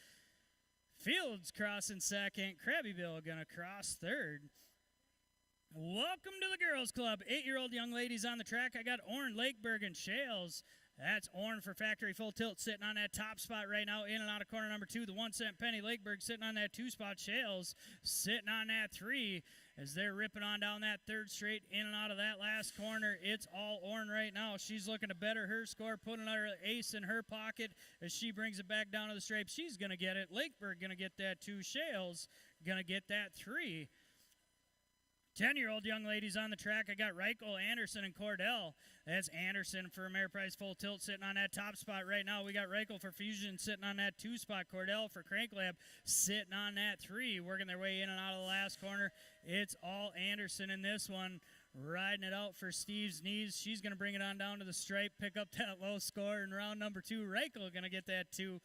Fields crossing second. Krabby Bill going to cross third. Welcome to the Girls Club. 8-year-old young ladies on the track. I got Orrin, Lakeberg, and Shales. That's Orrin for Factory Full Tilt sitting on that top spot right now, in and out of corner number 2. The 1 cent penny. Lakeberg sitting on that 2 spot. Shales sitting on that 3 as they're ripping on down that 3rd straight, in and out of that last corner. It's all Orrin right now. She's looking to better her score, putting her ace in her pocket as she brings it back down to the stripe. She's going to get it. Lakeberg going to get that 2. Shales going to get that 3. 10-year-old young ladies on the track. I got Reichel, Anderson, and Cordell. That's Anderson for Ameriprise Full Tilt sitting on that top spot right now. We got Reichel for Fusion sitting on that 2 spot. Cordell for Crank Lab sitting on that 3, working their way in and out of the last corner. It's all Anderson in this one, riding it out for Steve's knees. She's going to bring it on down to the stripe, pick up that low score in round number 2. Reichel going to get that 2.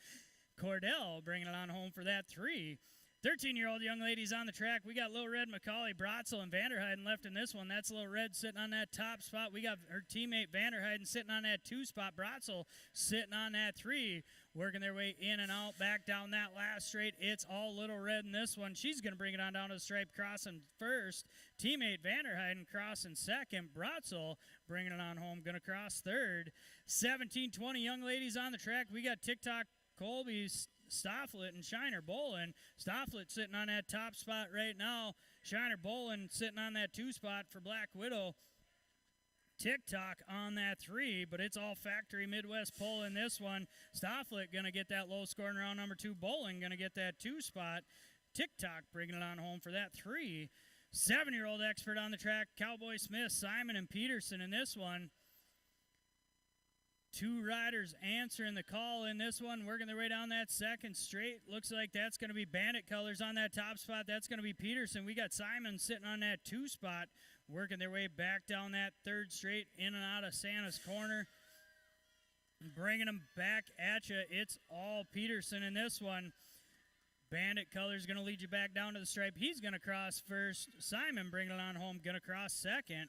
Cordell bringing it on home for that 3. 13-year-old young ladies on the track. We got Lil Red, McCauley, Brotzel, and Vanderheiden left in this one. That's Lil Red sitting on that top spot. We got her teammate Vanderheiden sitting on that 2 spot. Brotzel sitting on that 3, working their way in and out, back down that last straight. It's all Little Red in this one. She's going to bring it on down to the stripe, crossing first. Teammate Vanderheiden crossing second. Brotzel bringing it on home, going to cross third. 17-20 young ladies on the track. We got TikTok, Colby, Stofflet, and Shiner Bolin. Stofflet sitting on that top spot right now. Shiner Bolin sitting on that 2 spot for Black Widow. TikTok on that 3, but it's all Factory Midwest pole in this one. Stofflet going to get that low score in round number 2. Bolin going to get that 2 spot. TikTok bringing it on home for that 3. 7-year-old expert on the track, Cowboy Smith, Simon, and Peterson in this one. 2 riders answering the call in this one, working their way down that 2nd straight. Looks like that's going to be Bandit colors on that top spot. That's going to be Peterson. We got Simon sitting on that 2 spot, working their way back down that 3rd straight, in and out of Santa's corner. Bringing them back at you. It's all Peterson in this one. Bandit colors going to lead you back down to the stripe. He's going to cross first. Simon bringing it on home, going to cross second.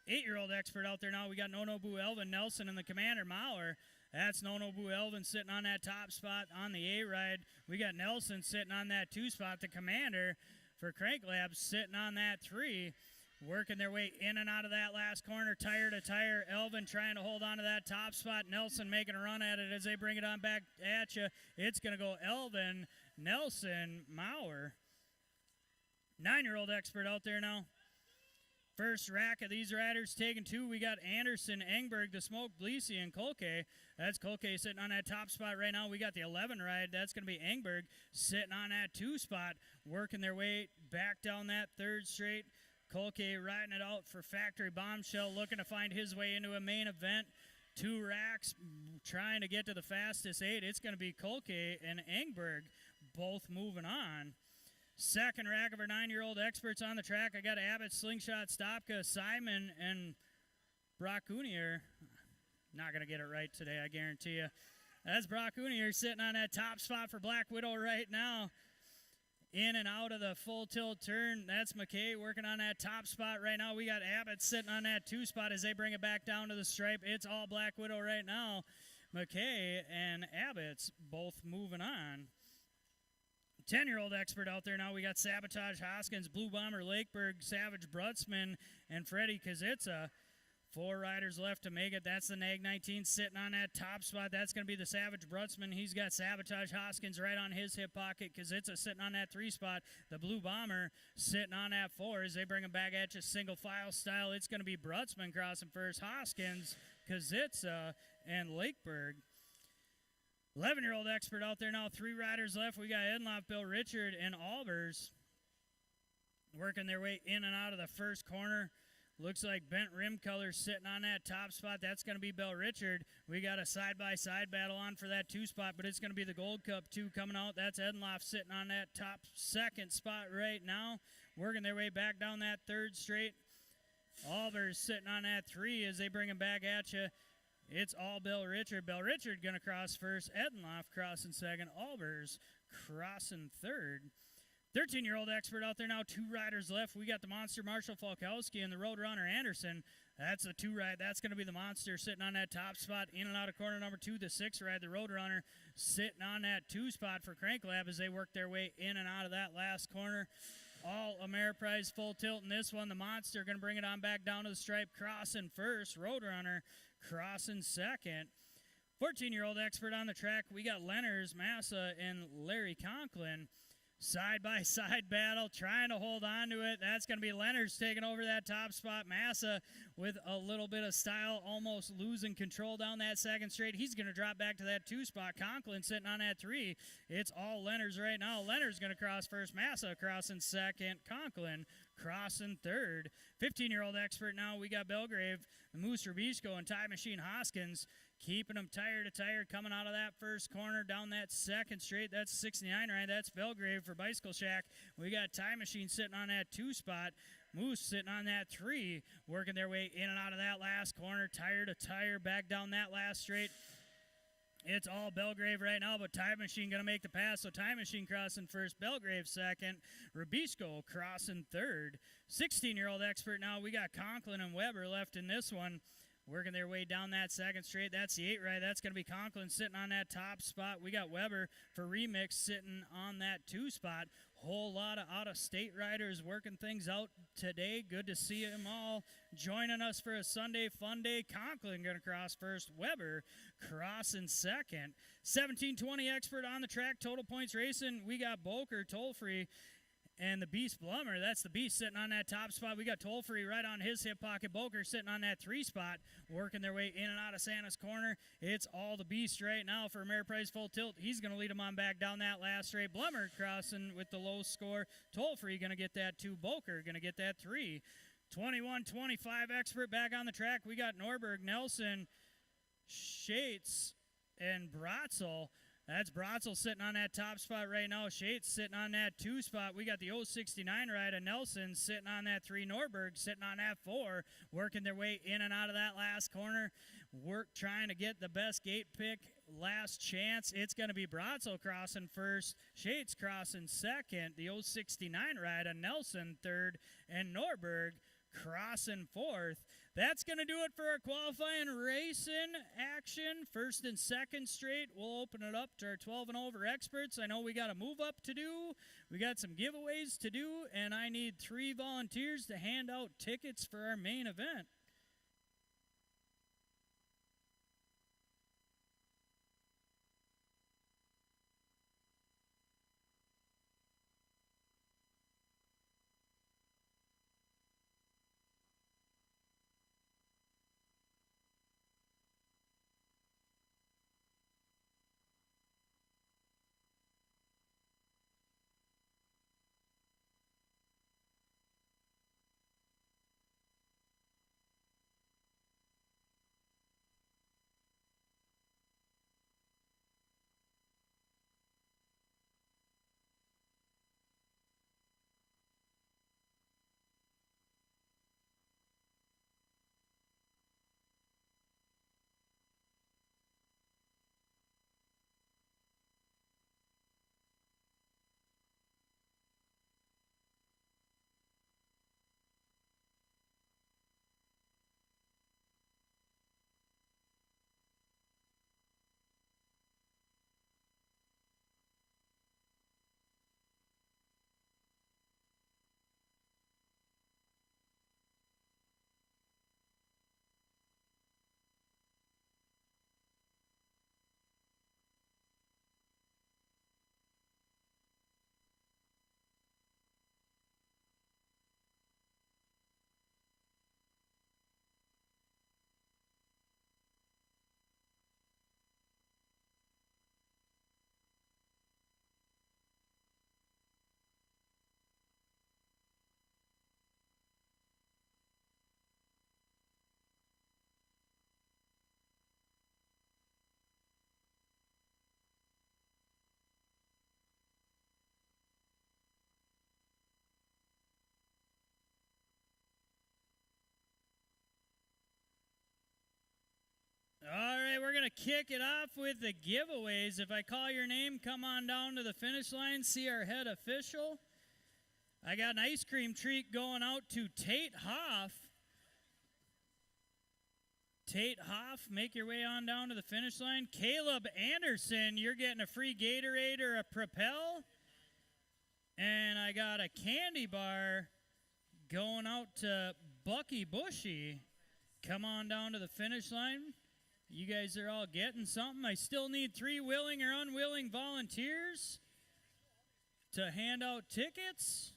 8-year-old expert out there now. We got Nonobu Elvin Nelson and the commander Maurer. That's Nonobu Elvin sitting on that top spot on the A-ride. We got Nelson sitting on that 2 spot. The commander for Crank Labs sitting on that 3, working their way in and out of that last corner, tire to tire. Elvin trying to hold on to that top spot. Nelson making a run at it as they bring it on back at you. It's going to go Elvin, Nelson, Maurer. 9-year-old expert out there now. First rack of these riders taking 2. We got Anderson, Engberg, the Smoke, Bleasy, and Kolke. That's Kolke sitting on that top spot right now. We got the 11 ride. That's going to be Engberg sitting on that 2 spot, working their way back down that 3rd straight. Kolke riding it out for Factory Bombshell, looking to find his way into a main event. 2 racks trying to get to the fastest 8. It's going to be Kolke and Engberg both moving on. Second rack of our 9-year-old experts on the track. I got Abbott, Slingshot, Stopka, Simon, and Brockunier. Not going to get it right today, I guarantee you. That's Brockunier sitting on that top spot for Black Widow right now. In and out of the full tilt turn. That's McKay working on that top spot right now. We got Abbott sitting on that 2 spot as they bring it back down to the stripe. It's all Black Widow right now. McKay and Abbott's both moving on. 10-year-old expert out there now. We got Sabotage Hoskins, Blue Bomber Lakeberg, Savage Brutzman, and Freddie Kazitza. 4 riders left to make it. That's the NAG 19 sitting on that top spot. That's going to be the Savage Brutzman. He's got Sabotage Hoskins right on his hip pocket. Kazitza sitting on that 3 spot. The Blue Bomber sitting on that 4 as they bring him back at you single file style. It's going to be Brutzman crossing first. Hoskins, Kazitza, and Lakeberg. 11-year-old expert out there now. 3 riders left. We got Edloff, Bill Richard, and Albers working their way in and out of the first corner. Looks like Bent Rim Color sitting on that top spot. That's going to be Bill Richard. We got a side-by-side battle on for that 2 spot, but it's going to be the Gold Cup 2 coming out. That's Edloff sitting on that top 2nd spot right now, working their way back down that 3rd straight. Albers sitting on that 3 as they bring him back at you. It's all Bill Richard. Bill Richard going to cross first. Edenloff crossing 2nd. Albers crossing 3rd. 13-year-old expert out there now. 2 riders left. We got the Monster Marshall Falkowski and the Roadrunner Anderson. That's a 2 ride. That's going to be the Monster sitting on that top spot. In and out of corner number 2, the 6 ride. The Roadrunner sitting on that 2 spot for Crank Lab as they work their way in and out of that last corner. All Ameriprise full tilt in this one. The Monster going to bring it on back down to the stripe, crossing first. Roadrunner crossing 2nd. 14-year-old expert on the track. We got Lenners, Massa, and Larry Conklin. Side-by-side battle, trying to hold on to it. That's going to be Lenners taking over that top spot. Massa with a little bit of style, almost losing control down that 2nd straight. He's going to drop back to that 2 spot. Conklin sitting on that 3. It's all Lenners right now. Lenners going to cross first. Massa crossing 2nd. Conklin crossing 3rd. 15-year-old expert now. We got Belgrave, the Moose Rubisco, and Time Machine Hoskins. Keeping them tire to tire, coming out of that first corner, down that 2nd straight. That's 69 right. That's Belgrave for Bicycle Shack. We got Time Machine sitting on that 2 spot. Moose sitting on that 3, working their way in and out of that last corner, tire to tire, back down that last straight. It's all Belgrave right now, but Time Machine going to make the pass. So Time Machine crossing first, Belgrave 2nd, Rubisco crossing 3rd. 16-year-old expert now. We got Conklin and Weber left in this one, working their way down that 2nd straight. That's the 8 ride. That's going to be Conklin sitting on that top spot. We got Weber for Remix sitting on that 2 spot. Whole lot of out-of-state riders working things out today. Good to see them all joining us for a Sunday fun day. Conklin going to cross first. Weber crossing 2nd. 17-20 expert on the track. Total points racing. We got Boker, toll-free, and the Beast Blummer. That's the Beast sitting on that top spot. We got Toll-Free right on his hip pocket. Boker sitting on that 3 spot, working their way in and out of Santa's corner. It's all the Beast right now for Ameriprise Full Tilt. He's going to lead them on back down that last straight. Blummer crossing with the low score. Toll-Free going to get that 2. Boker going to get that 3. 21-25 expert back on the track. We got Norberg, Nelson, Shates, and Bratzel. That's Bratzel sitting on that top spot right now. Shates sitting on that 2 spot. We got the 069 ride of Nelson sitting on that 3. Norberg sitting on that 4, working their way in and out of that last corner. Trying to get the best gate pick. Last chance. It's going to be Bratzel crossing first. Shates crossing 2nd. The 069 ride of Nelson 3rd. And Norberg crossing 4th. That's going to do it for our qualifying racing action. 1st and 2nd straight. We'll open it up to our 12 and over experts. I know we got a move up to do. We got some giveaways to do, and I need 3 volunteers to hand out tickets for our main event. right, we're going to kick it off with the giveaways. If I call your name, come on down to the finish line, see our head official. I got an ice cream treat going out to Tate Hoff. Tate Hoff, make your way on down to the finish line. Caleb Anderson, you're getting a free Gatorade or a Propel. And I got a candy bar going out to Bucky Bushy. Come on down to the finish line. You guys are all getting something. I still need 3 willing or unwilling volunteers to hand out tickets.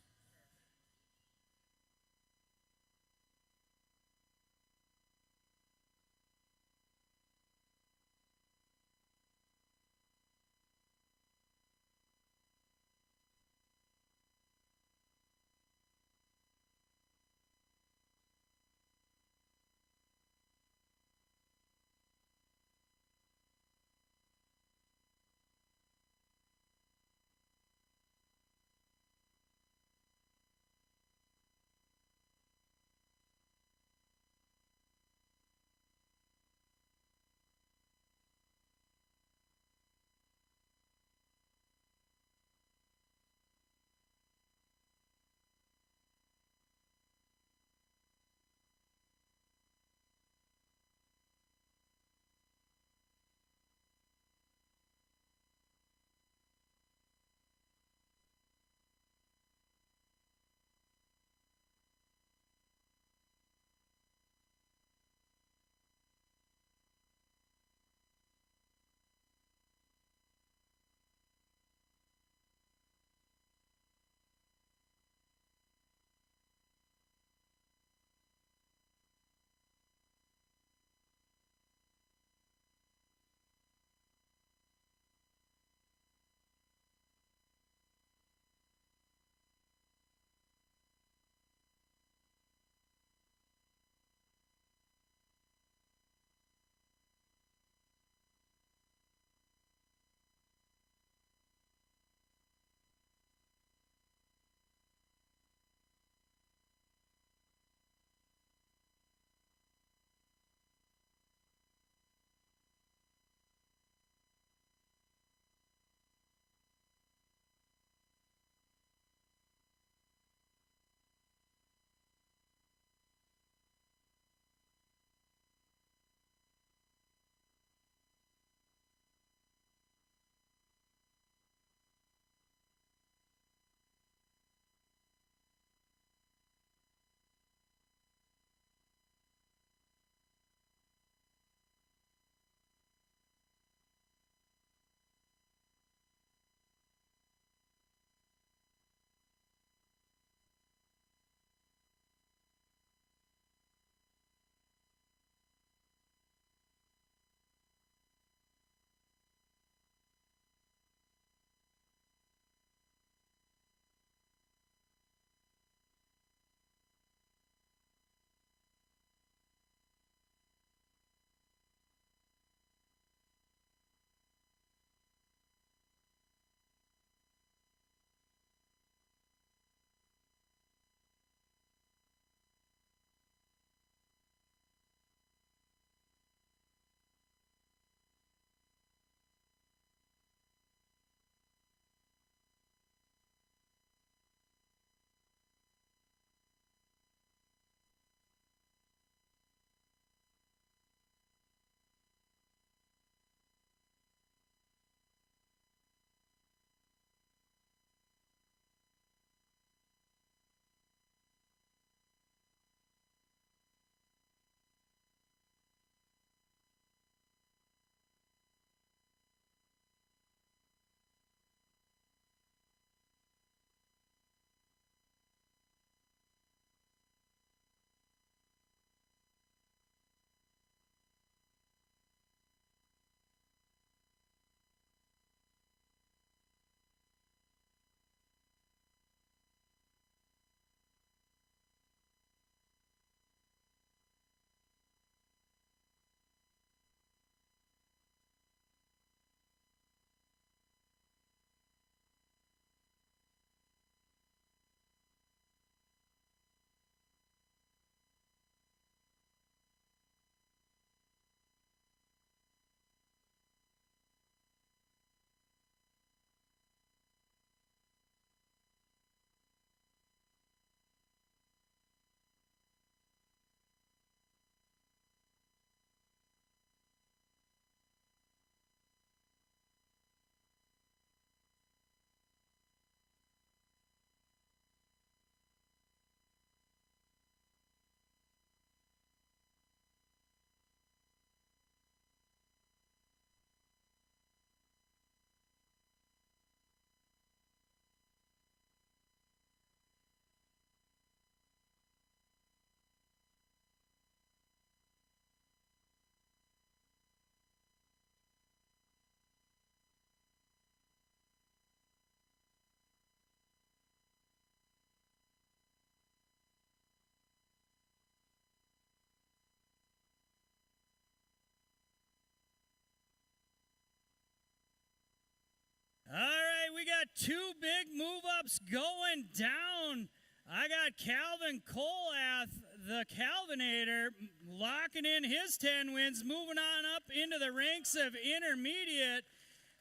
got two big move-ups going down. I got Calvin Colath, the Calvinator, locking in his 10 wins, moving on up into the ranks of intermediate.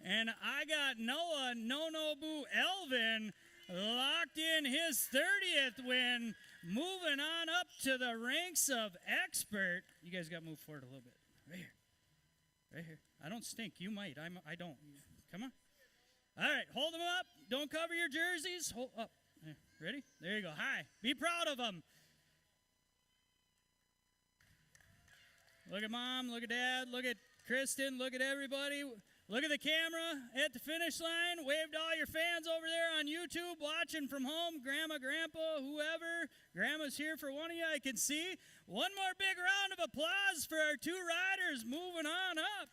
And I got Noah Nonobu Elvin locked in his 30th win, moving on up to the ranks of expert. You guys got to move forward a little bit. Right here. Right here. I don't stink. You might. I don't. Come on. All right. Hold them up. Don't cover your jerseys. Hold up. Ready? There you go. Hi. Be proud of them. Look at Mom. Look at Dad. Look at Kristen. Look at everybody. Look at the camera at the finish line. Wave to all your fans over there on YouTube watching from home. Grandma, Grandpa, whoever. Grandma's here for one of you, I can see. One more big round of applause for our two riders moving on up.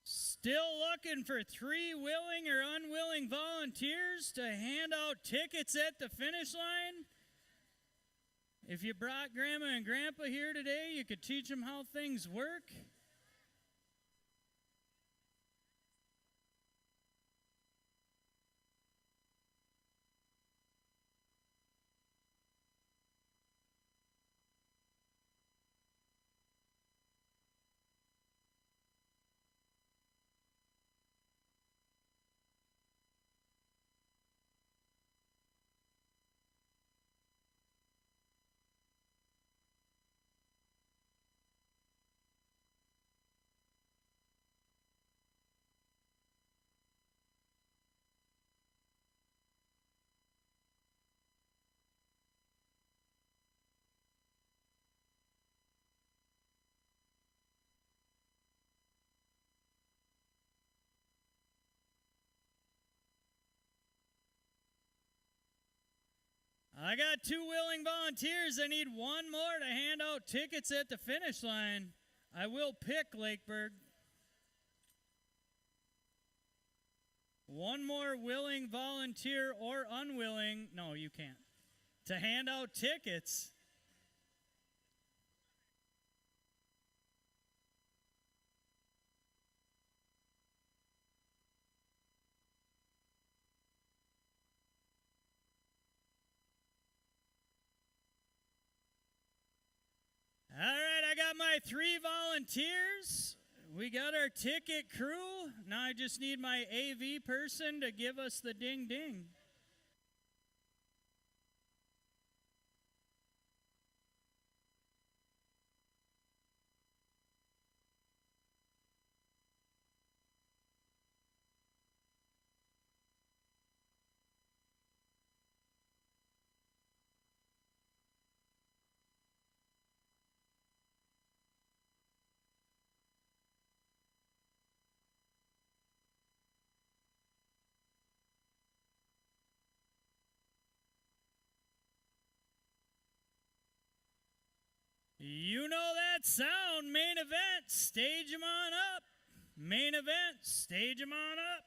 Still looking for 3 willing or unwilling volunteers to hand out tickets at the finish line. If you brought Grandma and Grandpa here today, you could teach them how things work. I got 2 willing volunteers. I need one more to hand out tickets at the finish line. I will pick Lakeburg. One more willing volunteer or unwilling. No, you can't. To hand out tickets. All right, I got my 3 volunteers. We got our ticket crew. Now I just need my AV person to give us the ding ding. You know that sound. Main event, stage them on up. Main event, stage them on up.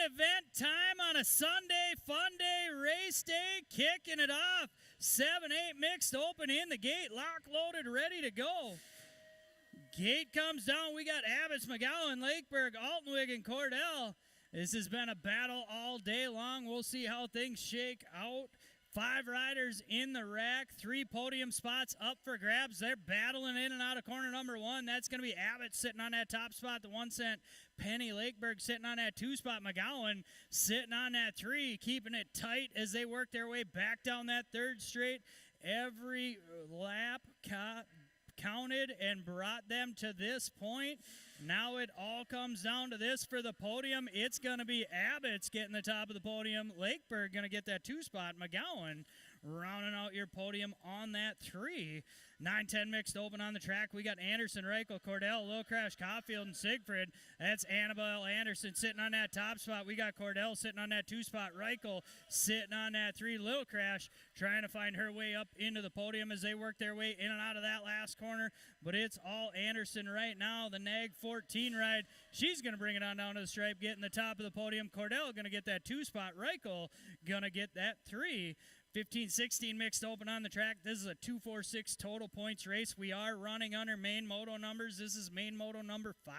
event time on a Sunday, fun day, race day, kicking it off. 7-8 mixed open in the gate, lock loaded, ready to go. Gate comes down. We got Abbots, McGowan, Lakeburg, Altenwig, and Cordell. This has been a battle all day long. We'll see how things shake out. 5 riders in the rack, 3 podium spots up for grabs. They're battling in and out of corner number 1. That's going to be Abbott sitting on that top spot, the 1 cent. Penny Lakeburg sitting on that 2 spot. McGowan sitting on that 3, keeping it tight as they work their way back down that 3rd straight. Every lap counted and brought them to this point. Now it all comes down to this for the podium. It's going to be Abbott's getting the top of the podium. Lakeburg going to get that 2 spot. McGowan rounding out your podium on that 3. 9-10 mixed open on the track. We got Anderson, Reichel, Cordell, Little Crash, Caulfield, and Siegfried. That's Annabelle Anderson sitting on that top spot. We got Cordell sitting on that 2 spot. Reichel sitting on that 3. Little Crash trying to find her way up into the podium as they work their way in and out of that last corner. But it's all Anderson right now. The Nag 14 ride, she's going to bring it on down to the stripe, getting the top of the podium. Cordell going to get that 2 spot. Reichel going to get that 3. 15-16 mixed open on the track. This is a 2-4-6 total points race. We are running under main moto numbers. This is main moto number 5.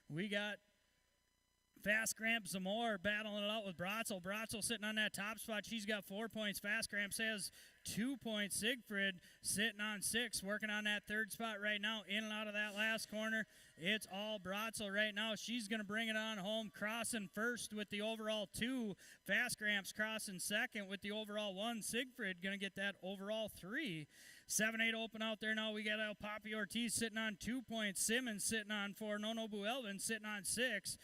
We got Fast Gramp Zamore battling it out with Bratzel. Bratzel sitting on that top spot. She's got 4 points. Fast Gramp has 2 points. Siegfried sitting on 6, working on that 3rd spot right now, in and out of that last corner. It's all Bratzel right now. She's going to bring it on home, crossing first with the overall 2. Fast Gramps crossing second with the overall 1. Siegfried going to get that overall 3. 7-8 open out there now. We got El Papi Ortiz sitting on 2 points. Simmons sitting on 4. Nonobu Elvin sitting on 6.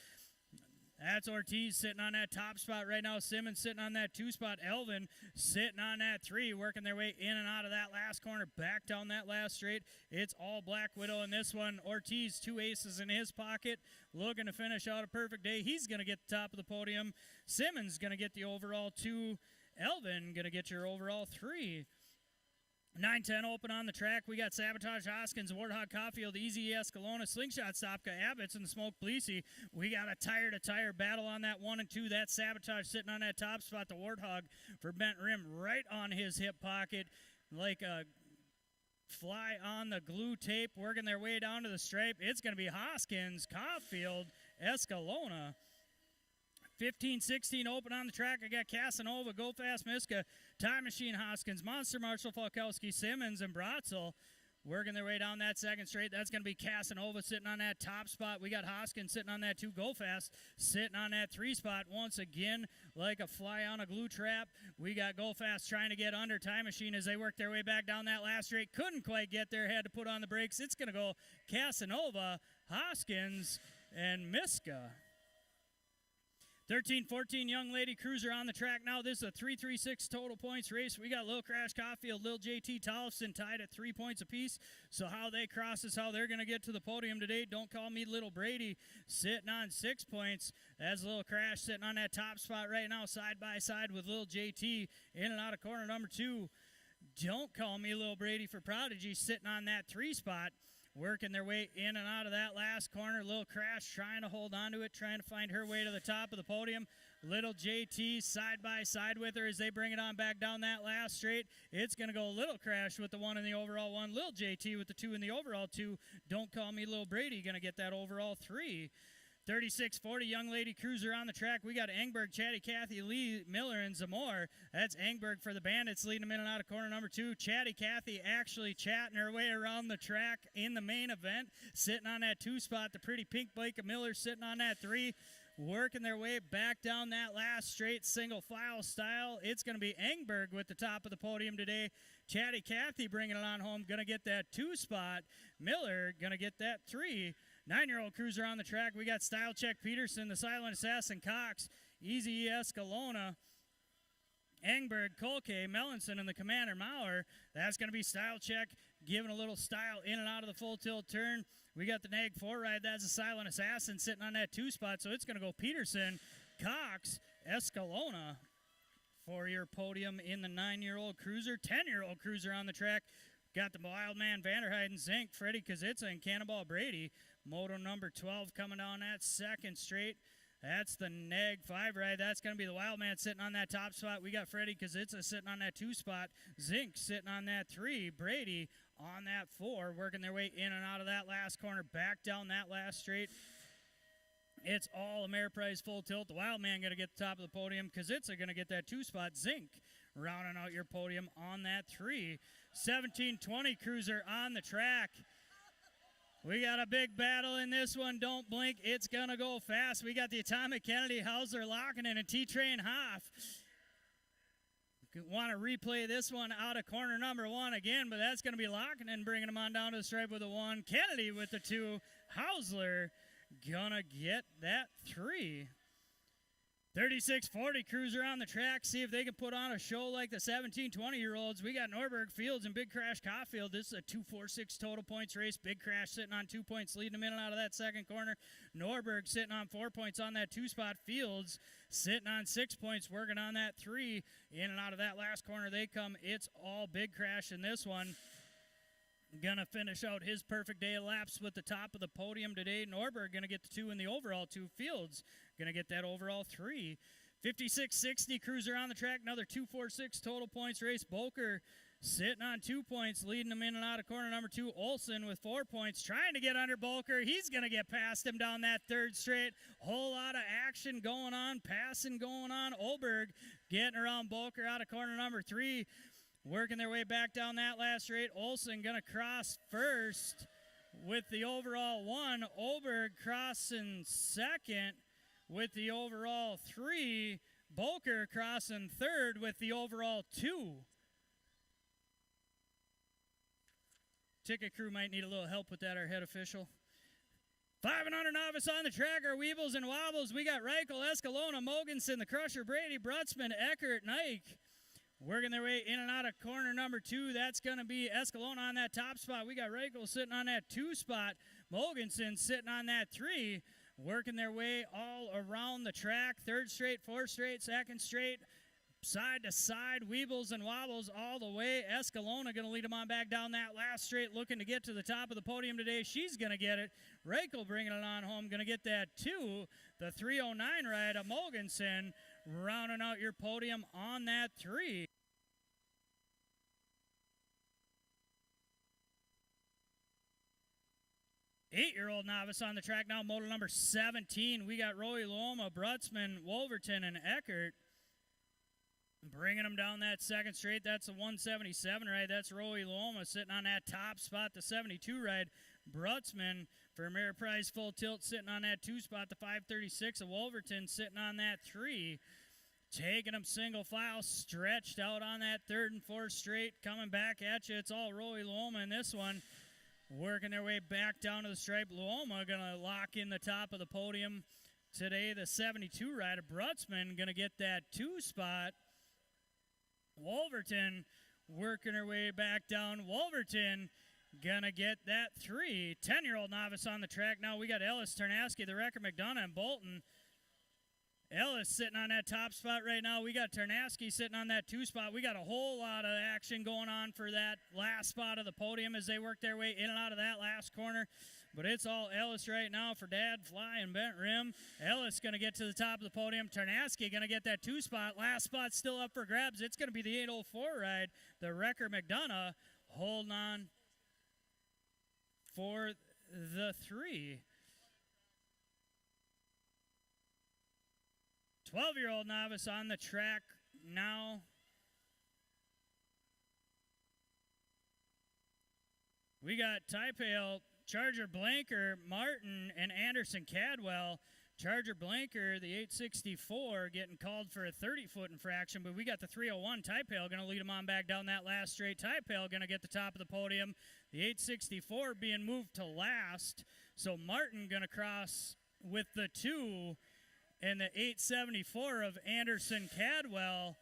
That's Ortiz sitting on that top spot right now. Simmons sitting on that 2 spot. Elvin sitting on that 3, working their way in and out of that last corner, back down that last straight. It's all Black Widow in this one. Ortiz, 2 aces in his pocket, looking to finish out a perfect day. He's going to get the top of the podium. Simmons going to get the overall 2. Elvin going to get your overall 3. 9-10 open on the track. We got Sabotage Hoskins, Warthog Caulfield, Easy Escalona, Slingshot Stopka, Abbott's, and the Smoke Bleasy. We got a tire-to-tire battle on that 1 and 2. That Sabotage sitting on that top spot. The Warthog for bent rim right on his hip pocket like a fly on the glue tape, working their way down to the stripe. It's going to be Hoskins, Caulfield, Escalona. 15-16 open on the track. I got Casanova, Go Fast Miska, Time Machine Hoskins, Monster Marshall Falkowski, Simmons, and Bratzel working their way down that 2nd straight. That's going to be Casanova sitting on that top spot. We got Hoskins sitting on that 2. Go Fast sitting on that 3 spot once again like a fly on a glue trap. We got Go Fast trying to get under Time Machine as they work their way back down that last straight. Couldn't quite get there, had to put on the brakes. It's going to go Casanova, Hoskins, and Miska. 13-14 Young Lady Cruiser on the track now. This is a 3-3-6 total points race. We got Lil Crash Caulfield, Lil JT Tollefson tied at 3 points apiece. So how they cross is how they're going to get to the podium today. Don't Call Me Little Brady sitting on 6 points. That's Lil Crash sitting on that top spot right now, side by side with Lil JT in and out of corner number 2. Don't Call Me Little Brady for Prodigy sitting on that 3 spot, working their way in and out of that last corner. Little Crash trying to hold on to it, trying to find her way to the top of the podium. Little JT side by side with her as they bring it on back down that last straight. It's going to go Little Crash with the 1 in the overall 1. Little JT with the 2 in the overall 2. Don't Call Me Little Brady going to get that overall 3. 36-40 Young Lady Cruiser on the track. We got Engberg, Chatty Cathy, Lee, Miller, and Zamore. That's Engberg for the Bandits leading them in and out of corner number 2. Chatty Cathy actually chatting her way around the track in the main event, sitting on that 2 spot. The pretty pink Blake Miller sitting on that 3, working their way back down that last straight single file style. It's going to be Engberg with the top of the podium today. Chatty Cathy bringing it on home, going to get that 2 spot. Miller going to get that 3. 9-year-old cruiser on the track. We got Style Check Peterson, the Silent Assassin Cox, Easy Escalona, Engberg, Kolke, Melanson, and the Commander Maurer. That's going to be Style Check, giving a little style in and out of the full tilt turn. We got the Nag 4 ride. That's a Silent Assassin sitting on that 2 spot. So it's going to go Peterson, Cox, Escalona for your podium in the 9-year-old cruiser. 10-year-old cruiser on the track. Got the Wildman Vanderheiden, Zink, Freddie Kazitza, and Cannonball Brady. Moto number 12 coming down that 2nd straight. That's the neg 5 ride. That's going to be the Wild Man sitting on that top spot. We got Freddie Kazitsa sitting on that 2 spot. Zink sitting on that 3. Brady on that 4, working their way in and out of that last corner, back down that last straight. It's all Ameriprise full tilt. The Wild Man going to get the top of the podium. Kazitsa going to get that 2 spot. Zink rounding out your podium on that 3. 1720 Cruiser on the track. We got a big battle in this one. Don't blink. It's going to go fast. We got the Atomic Kennedy Hauser locking in, and T-Train Hoff. Want to replay this one out of corner number 1 again, but that's going to be locking in, bringing them on down to the stripe with a 1. Kennedy with the 2. Hausler going to get that 3. 3640 Cruiser on the track. See if they can put on a show like the 17-20-year-olds. We got Norberg, Fields, and Big Crash Caulfield. This is a 2-4-6 total points race. Big Crash sitting on 2 points, leading them in and out of that second corner. Norberg sitting on 4 points on that 2 spot. Fields sitting on 6 points, working on that 3. In and out of that last corner they come. It's all Big Crash in this one. Gonna finish out his perfect day of laps with the top of the podium today. Norberg gonna get the 2 in the overall 2. Fields gonna get that overall 3. 5660 Cruiser on the track. Another 2-4-6 total points race. Boker sitting on 2 points, leading them in and out of corner number 2. Olson with 4 points, trying to get under Boker. He's gonna get past him down that third straight. Whole lot of action going on, passing going on. Olberg getting around Boker out of corner number 3. Working their way back down that last straight. Olsen going to cross first with the overall 1. Oberg crossing second with the overall 3. Boker crossing third with the overall 2. Ticket crew might need a little help with that, our head official. 500 novice on the track, our Weebles and Wobbles. We got Reichel, Escalona, Mogensen, the Crusher, Brady, Brutzman, Eckert, Nike. Working their way in and out of corner number 2. That's going to be Escalona on that top spot. We got Reichel sitting on that 2 spot. Mogensen sitting on that 3. Working their way all around the track. Third straight, fourth straight, second straight. Side to side, Weebles and Wobbles all the way. Escalona going to lead them on back down that last straight, looking to get to the top of the podium today. She's going to get it. Reichel bringing it on home, going to get that 2. The 309 ride of Mogensen rounding out your podium on that 3. Eight-year-old novice on the track now, motor number 17. We got Roy Loma, Brutzman, Wolverton, and Eckert. Bringing them down that second straight. That's the 177 ride. That's Roy Loma sitting on that top spot, the 72 ride. Brutzman for Ameriprise full tilt sitting on that 2 spot, the 536 of Wolverton sitting on that 3. Taking them single file, stretched out on that third and fourth straight. Coming back at you, it's all Roy Loma in this one. Working their way back down to the stripe. Luoma going to lock in the top of the podium today. The 72 rider, Brutzman, going to get that 2 spot. Wolverton working her way back down. Wolverton going to get that 3. 10-year-old novice on the track. Now we got Ellis, Tarnaski, the Wrecker, McDonough, and Bolton. Ellis sitting on that top spot right now. We got Tarnaski sitting on that 2 spot. We got a whole lot of action going on for that last spot of the podium as they work their way in and out of that last corner. But it's all Ellis right now for Dad Fly and Bent Rim. Ellis going to get to the top of the podium. Tarnaski going to get that 2 spot. Last spot still up for grabs. It's going to be the 804 ride. The Wrecker McDonough holding on for the 3. 12-year-old novice on the track now. We got Taipale, Charger Blanker, Martin, and Anderson Cadwell. Charger Blanker, the 864, getting called for a 30-foot infraction, but we got the 301 Taipale going to lead him on back down that last straight. Taipale going to get the top of the podium. The 864 being moved to last, so Martin going to cross with the 2. And the 874 of Anderson Cadwell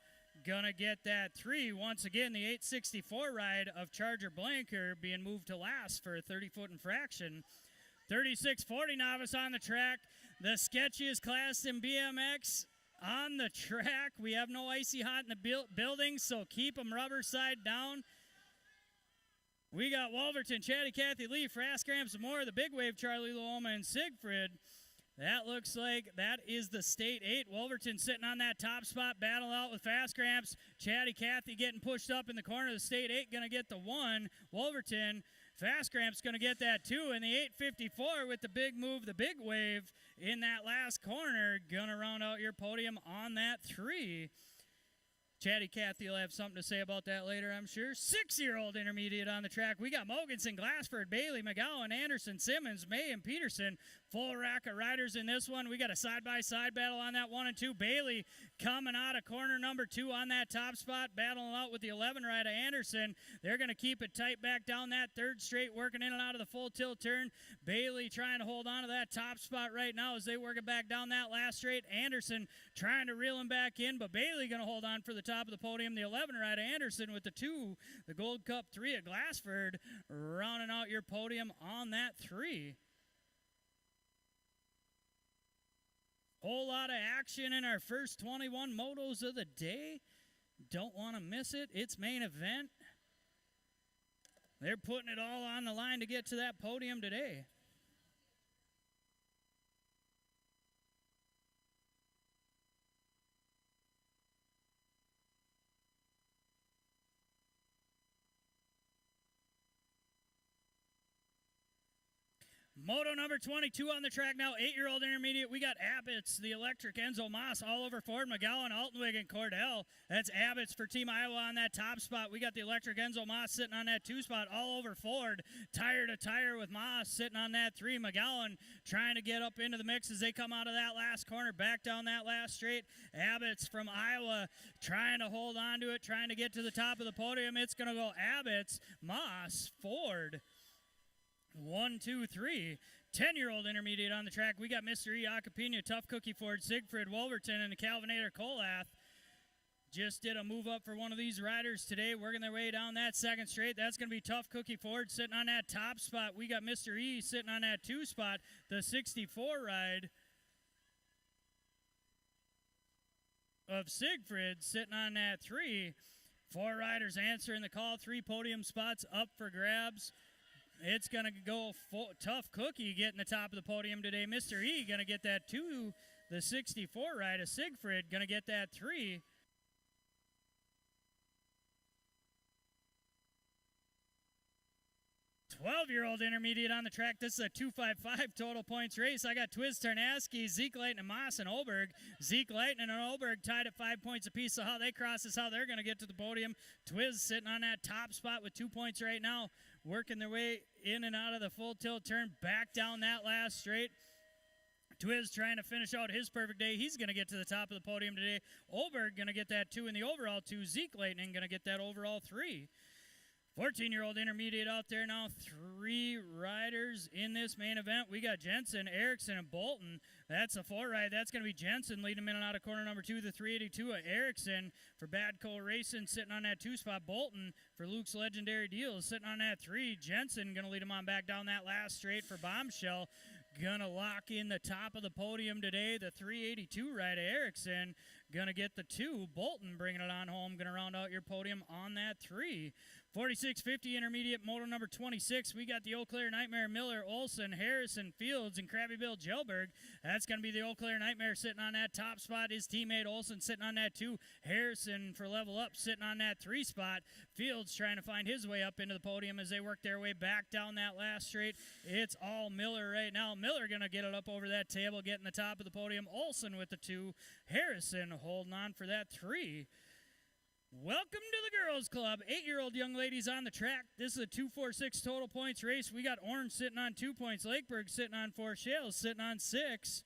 gonna get that 3. Once again, the 864 ride of Charger Blanker being moved to last for a 30-foot infraction. 3640 novice on the track. The sketchiest class in BMX on the track. We have no icy hot in the building, so keep them rubber side down. We got Wolverton, Chatty Cathy Lee, Frask Graham Zamora, the Big Wave, Charlie Loma, and Siegfried. That looks like that is the State 8. Wolverton sitting on that top spot, battle out with Fast Cramps. Chatty Cathy getting pushed up in the corner. The State 8 going to get the 1. Wolverton, Fast Cramps going to get that 2. And the 854 with the big move, the big wave in that last corner, going to round out your podium on that 3. Chatty Cathy will have something to say about that later, I'm sure. 6-year-old intermediate on the track. We got Mogensen, Glassford, Bailey, McGowan, Anderson, Simmons, May, and Peterson. Full rack of riders in this one. We got a side-by-side battle on that 1 and 2. Bailey coming out of corner number 2 on that top spot, battling out with the 11 rider Anderson. They're going to keep it tight back down that third straight, working in and out of the full tilt turn. Bailey trying to hold on to that top spot right now as they work it back down that last straight. Anderson trying to reel him back in, but Bailey going to hold on for the top of the podium. The 11 rider Anderson with the 2, the Gold Cup 3 at Glassford, rounding out your podium on that 3. Whole lot of action in our first 21 motos of the day. Don't want to miss it. It's main event. They're putting it all on the line to get to that podium today. Moto number 22 on the track now, 8-year-old intermediate. We got Abbott's, the electric Enzo Moss, all over Ford, McGowan, Altenwig, and Cordell. That's Abbott's for Team Iowa on that top spot. We got the electric Enzo Moss sitting on that 2 spot, all over Ford. Tire to tire with Moss sitting on that 3. McGowan trying to get up into the mix as they come out of that last corner, back down that last straight. Abbott's from Iowa trying to hold on to it, trying to get to the top of the podium. It's going to go Abbott's, Moss, Ford. 1, 2, 3. 10-year-old intermediate on the track. We got Mr. E. Acapina, Tough Cookie Ford, Siegfried Wolverton, and the Calvinator Colath. Just did a move up for one of these riders today, working their way down that second straight. That's going to be Tough Cookie Ford sitting on that top spot. We got Mr. E sitting on that 2 spot, the 64 ride of Siegfried sitting on that 3. 4 riders answering the call. 3 podium spots up for grabs. It's going to go Tough Cookie getting the top of the podium today. Mr. E going to get that 2. The 64 ride of Siegfried going to get that 3. 12-year-old intermediate on the track. This is a 255 total points race. I got Twiz Tarnaski, Zeke Lightning, Moss, and Oberg. Zeke Lightning and Oberg tied at 5 points apiece. So how they cross is how they're going to get to the podium. Twiz sitting on that top spot with 2 points right now, working their way in and out of the full tilt turn, back down that last straight. Twiz trying to finish out his perfect day. He's going to get to the top of the podium today. Oberg going to get that 2 in the overall 2. Zeke Lightning going to get that overall 3. 14-year-old intermediate out there now. 3 riders in this main event. We got Jensen, Erickson, and Bolton. That's a 4 ride. That's going to be Jensen leading him in and out of corner number 2, the 382 of Erickson for Badco Racing, sitting on that 2 spot. Bolton for Luke's Legendary Deals, sitting on that 3. Jensen going to lead him on back down that last straight for Bombshell. Going to lock in the top of the podium today. The 382 ride of Erickson going to get the 2. Bolton bringing it on home. Going to round out your podium on that 3. 4650 intermediate moto number 26. We got the Eau Claire Nightmare, Miller, Olson, Harrison, Fields, and Krabby Bill Gelberg. That's going to be the Eau Claire Nightmare sitting on that top spot. His teammate Olson sitting on that 2. Harrison for Level Up sitting on that 3 spot. Fields trying to find his way up into the podium as they work their way back down that last straight. It's all Miller right now. Miller going to get it up over that table, getting the top of the podium. Olson with the 2. Harrison holding on for that 3. Welcome to the Girls Club. 8-year-old young ladies on the track. This is a 246 total points race. We got Orange sitting on 2 points. Lakeburg sitting on 4. Shales sitting on 6.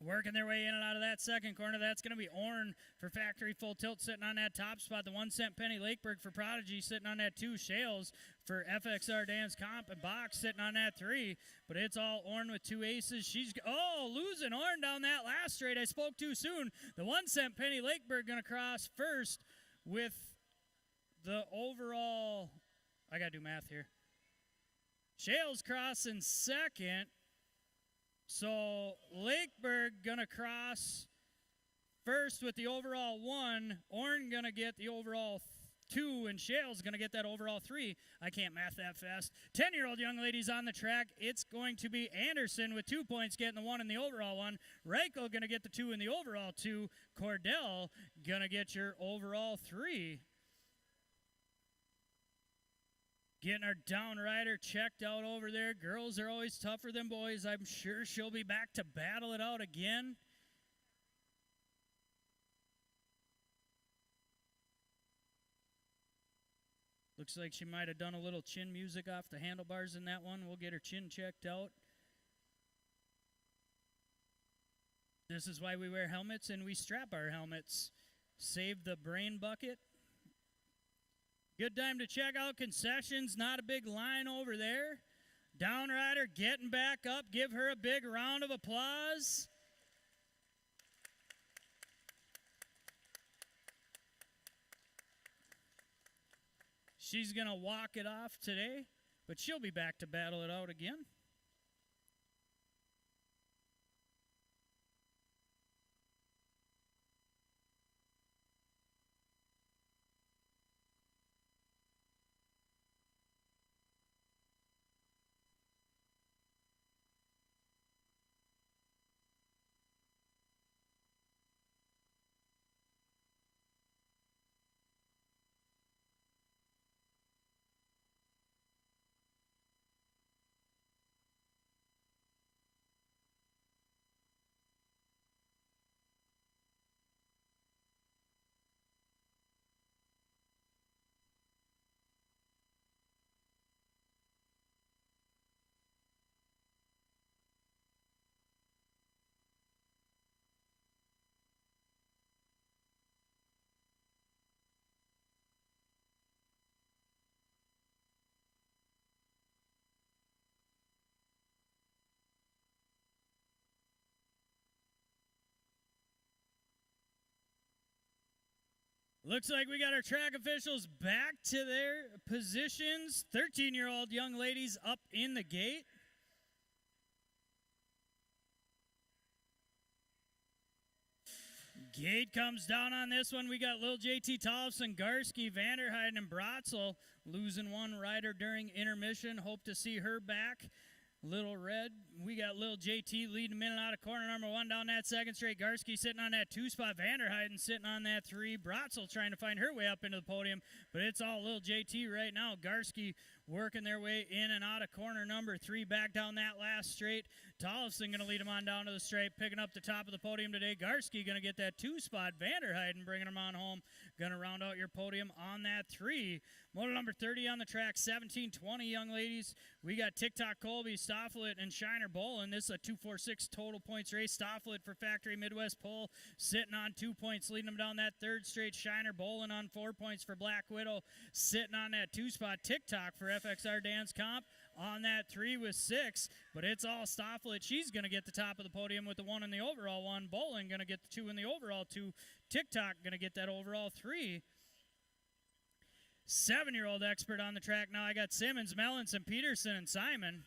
Working their way in and out of that second corner. That's going to be Orn for Factory Full Tilt sitting on that top spot. The 1 cent penny. Lakeburg for Prodigy sitting on that 2. Shales for FXR Dance Comp and Box sitting on that 3. But it's all Orn with 2 aces. She's losing Orn down that last straight. I spoke too soon. The 1 cent penny. Lakeburg going to cross first with the overall. I got to do math here. Shales crossing second. So Lakeburg going to cross first with the overall 1. Orn going to get the overall 2, and Shale's going to get that overall 3. I can't math that fast. 10-year-old young ladies on the track. It's going to be Anderson with 2 points getting the 1 in the overall 1. Reichel going to get the 2 in the overall 2. Cordell going to get your overall 3. Getting our down rider checked out over there. Girls are always tougher than boys. I'm sure she'll be back to battle it out again. Looks like she might have done a little chin music off the handlebars in that one. We'll get her chin checked out. This is why we wear helmets and we strap our helmets. Save the brain bucket. Good time to check out concessions. Not a big line over there. Downrider getting back up. Give her a big round of applause. She's going to walk it off today, but she'll be back to battle it out again. Looks like we got our track officials back to their positions. 13-year-old young ladies up in the gate. Gate comes down on this one. We got Lil JT Tollefson, Garski, Vanderheiden, and Bratzel losing one rider during intermission. Hope to see her back. Little Red, we got Lil JT leading them in and out of corner number 1 down that second straight. Garski sitting on that 2 spot. Vanderheiden sitting on that 3. Bratzel trying to find her way up into the podium, but it's all Lil JT right now. Garski working their way in and out of corner number 3 back down that last straight. Tollefson going to lead them on down to the straight, picking up the top of the podium today. Garski going to get that 2 spot. Vanderheiden bringing them on home. Going to round out your podium on that 3. Motor number 30 on the track, 17-20 young ladies. We got TikTok Colby, Stofflet, and Shiner Bolin. This is a 246 total points race. Stofflet for Factory Midwest Pole sitting on 2 points, leading them down that third straight. Shiner Bolin on 4 points for Black Widow, sitting on that 2 spot. TikTok for FXR Dance Comp on that 3 with 6, but it's all Stofflet. She's going to get the top of the podium with the 1 in the overall 1. Bolin going to get the 2 in the overall 2. TikTok going to get that overall 3. 7-year-old expert on the track now. I got Simmons, Mellinson, Peterson, and Simon.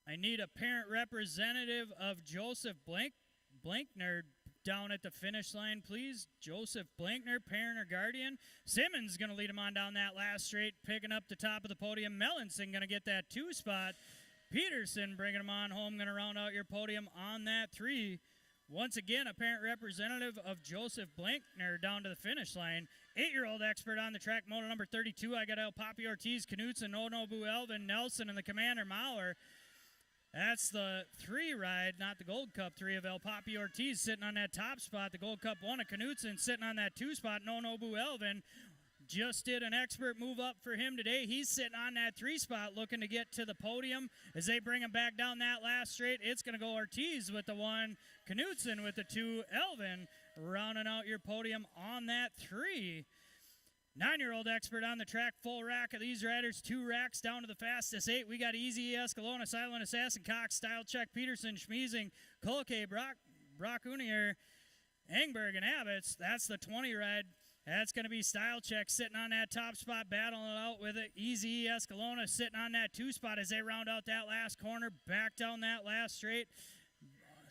I need a parent representative of Joseph Blankner down at the finish line, please. Joseph Blankner, parent or guardian. Simmons going to lead him on down that last straight, picking up the top of the podium. Mellinson going to get that 2 spot. Peterson bringing him on home, going to round out your podium on that 3. Once again, a parent representative of Joseph Blankner down to the finish line. 8-year-old expert on the track, motor number 32. I got El Papi Ortiz, Knutson, Onobu, Elvin, Nelson, and the Commander Maurer. That's the 3 ride, not the Gold Cup 3 of El Papi Ortiz sitting on that top spot. The Gold Cup 1 of Knutson sitting on that 2 spot. Onobu, Elvin just did an expert move up for him today. He's sitting on that 3 spot looking to get to the podium. As they bring him back down that last straight, it's going to go Ortiz with the 1, Knutson with the 2, Elvin rounding out your podium on that 3. 9-year-old expert on the track, full rack of these riders, 2 racks down to the fastest 8. We got Easy Escalona, Silent Assassin, Cox, Style Check, Peterson, Schmeezing, Kolke, Brock Unier, Engberg, and Abbots. That's the 20 ride. That's going to be Style Check sitting on that top spot, battling it out with it. Easy Escalona sitting on that 2 spot as they round out that last corner, back down that last straight.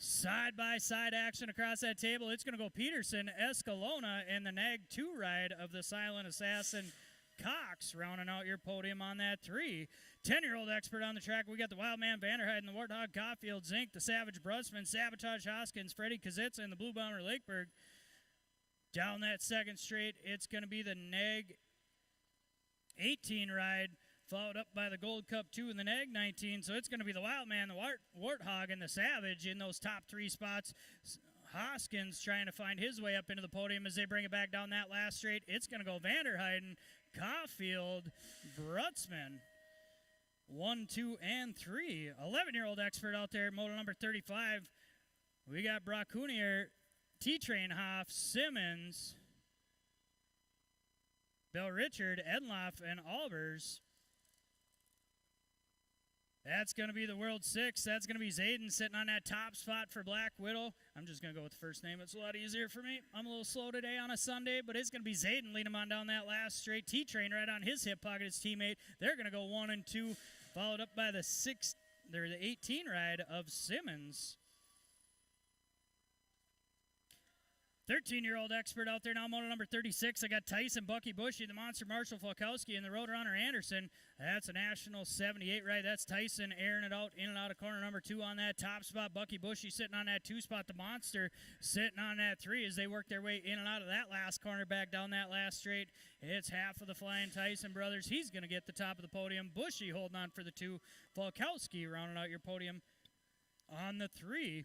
Side-by-side action across that table. It's going to go Peterson, Escalona, and the Nag 2 ride of the Silent Assassin, Cox, rounding out your podium on that 3. 10-year-old expert on the track. We got the Wildman Vanderheiden, the Warthog Caulfield, Zink, the Savage Brussman, Sabotage Hoskins, Freddie Kazitza, and the Blue Bomber Lakeberg. Down that second straight, it's going to be the Nag 18 ride, followed up by the Gold Cup 2 and the Nag 19. So it's going to be the Wildman, the Warthog, and the Savage in those top 3 spots. Hoskins trying to find his way up into the podium as they bring it back down that last straight. It's going to go Vanderheiden, Caulfield, Brutzman. 1, 2, and 3. 11-year-old expert out there, moto number 35. We got Bracunier, T-Train-Hoff, Simmons, Bell Richard, Edloff, and Albers. That's going to be the World 6. That's going to be Zayden sitting on that top spot for Black Widow. I'm just going to go with the first name. It's a lot easier for me. I'm a little slow today on a Sunday, but it's going to be Zayden leading him on down that last straight. T-Train right on his hip pocket, his teammate. They're going to go 1 and 2, followed up by the 18 ride of Simmons. 13-year-old expert out there now, moto number 36. I got Tyson, Bucky Bushy, the Monster Marshall Falkowski, and the Roadrunner Anderson. That's a National 78 ride. That's Tyson airing it out in and out of corner number 2 on that top spot. Bucky Bushy sitting on that 2 spot. The Monster sitting on that 3 as they work their way in and out of that last corner, back down that last straight. It's half of the Flying Tyson brothers. He's going to get the top of the podium. Bushy holding on for the 2. Falkowski rounding out your podium on the 3.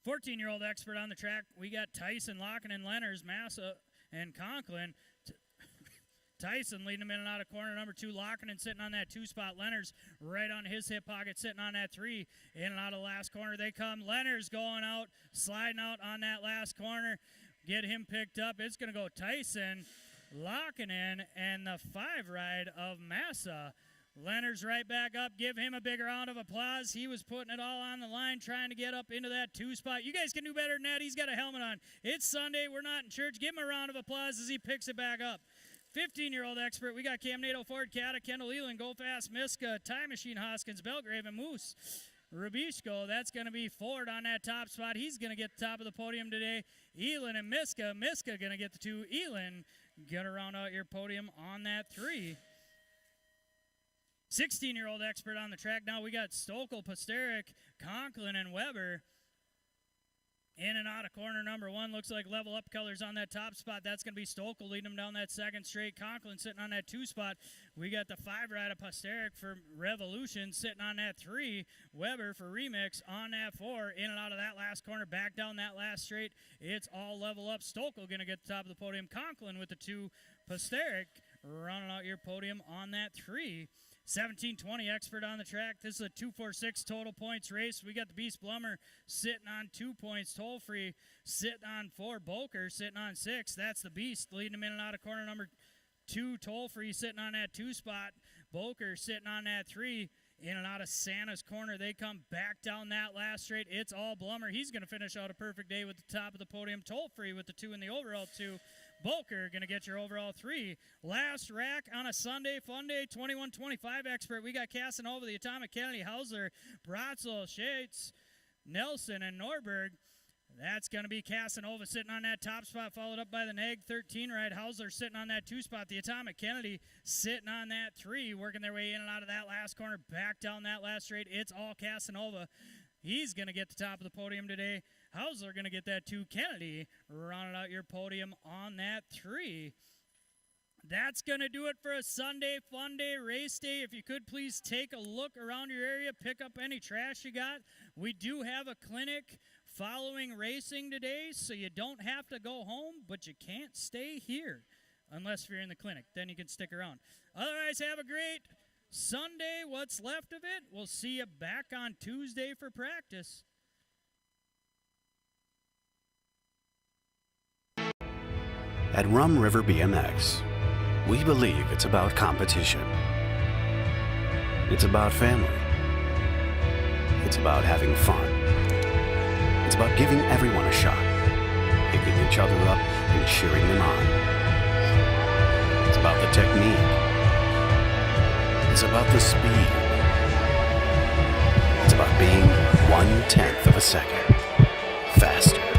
14-year-old expert on the track. We got Tyson, Lockinen, Lenners, Massa, and Conklin. Tyson leading him in and out of corner number 2. Lockinen sitting on that 2 spot. Lenners right on his hip pocket, sitting on that 3. In and out of the last corner they come. Lenners going out, sliding out on that last corner. Get him picked up. It's going to go Tyson, Lockinen, and the 5 ride of Massa. Lenners right back up. Give him a big round of applause. He was putting it all on the line, trying to get up into that 2 spot. You guys can do better than that. He's got a helmet on. It's Sunday. We're not in church. Give him a round of applause as he picks it back up. 15-year-old expert. We got Cam Nato, Ford, Cata, Kendall Elan, Go Fast, Miska, Time Machine, Hoskins, Belgrave, and Moose. Rubishko, that's going to be Ford on that top spot. He's going to get the top of the podium today. Elan and Miska. Miska going to get the 2. Elan going to round out your podium on that 3. 16-year-old expert on the track. Now we got Stokel, Pasterik, Conklin, and Weber. In and out of corner number 1. Looks like level up colors on that top spot. That's going to be Stokel leading him down that second straight. Conklin sitting on that 2 spot. We got the 5 ride of Pasterik for Revolution sitting on that 3. Weber for Remix on that 4. In and out of that last corner. Back down that last straight. It's all level up. Stokel going to get the top of the podium. Conklin with the 2. Pasterik running out your podium on that 3. 17-20 expert on the track. This is a 2-4-6 total points race. We got the Beast Blummer sitting on 2 points. Toll free sitting on 4. Boker sitting on 6. That's the Beast leading him in and out of corner number 2. Toll free sitting on that 2 spot. Boker sitting on that 3. In and out of Santa's corner. They come back down that last straight. It's all Blummer. He's going to finish out a perfect day with the top of the podium. Toll free with the 2 in the overall 2. Boker going to get your overall 3. Last rack on a Sunday, fun day, 21-25 expert. We got Casanova, the Atomic Kennedy, Hausler, Bratzel, Shates, Nelson, and Norberg. That's going to be Casanova sitting on that top spot, followed up by the Nag 13 ride. Hausler sitting on that 2 spot. The Atomic Kennedy sitting on that 3, working their way in and out of that last corner, back down that last straight. It's all Casanova. He's going to get the top of the podium today. Hausler going to get that 2. Kennedy rounding out your podium on that 3. That's going to do it for a Sunday fun day, race day. If you could please take a look around your area, pick up any trash you got. We do have a clinic following racing today, so you don't have to go home, but you can't stay here unless you're in the clinic. Then you can stick around. Otherwise, have a great Sunday, what's left of it. We'll see you back on Tuesday for practice. At Rum River BMX, we believe it's about competition. It's about family. It's about having fun. It's about giving everyone a shot, picking each other up and cheering them on. It's about the technique. It's about the speed. It's about being one 1/10 of a second faster.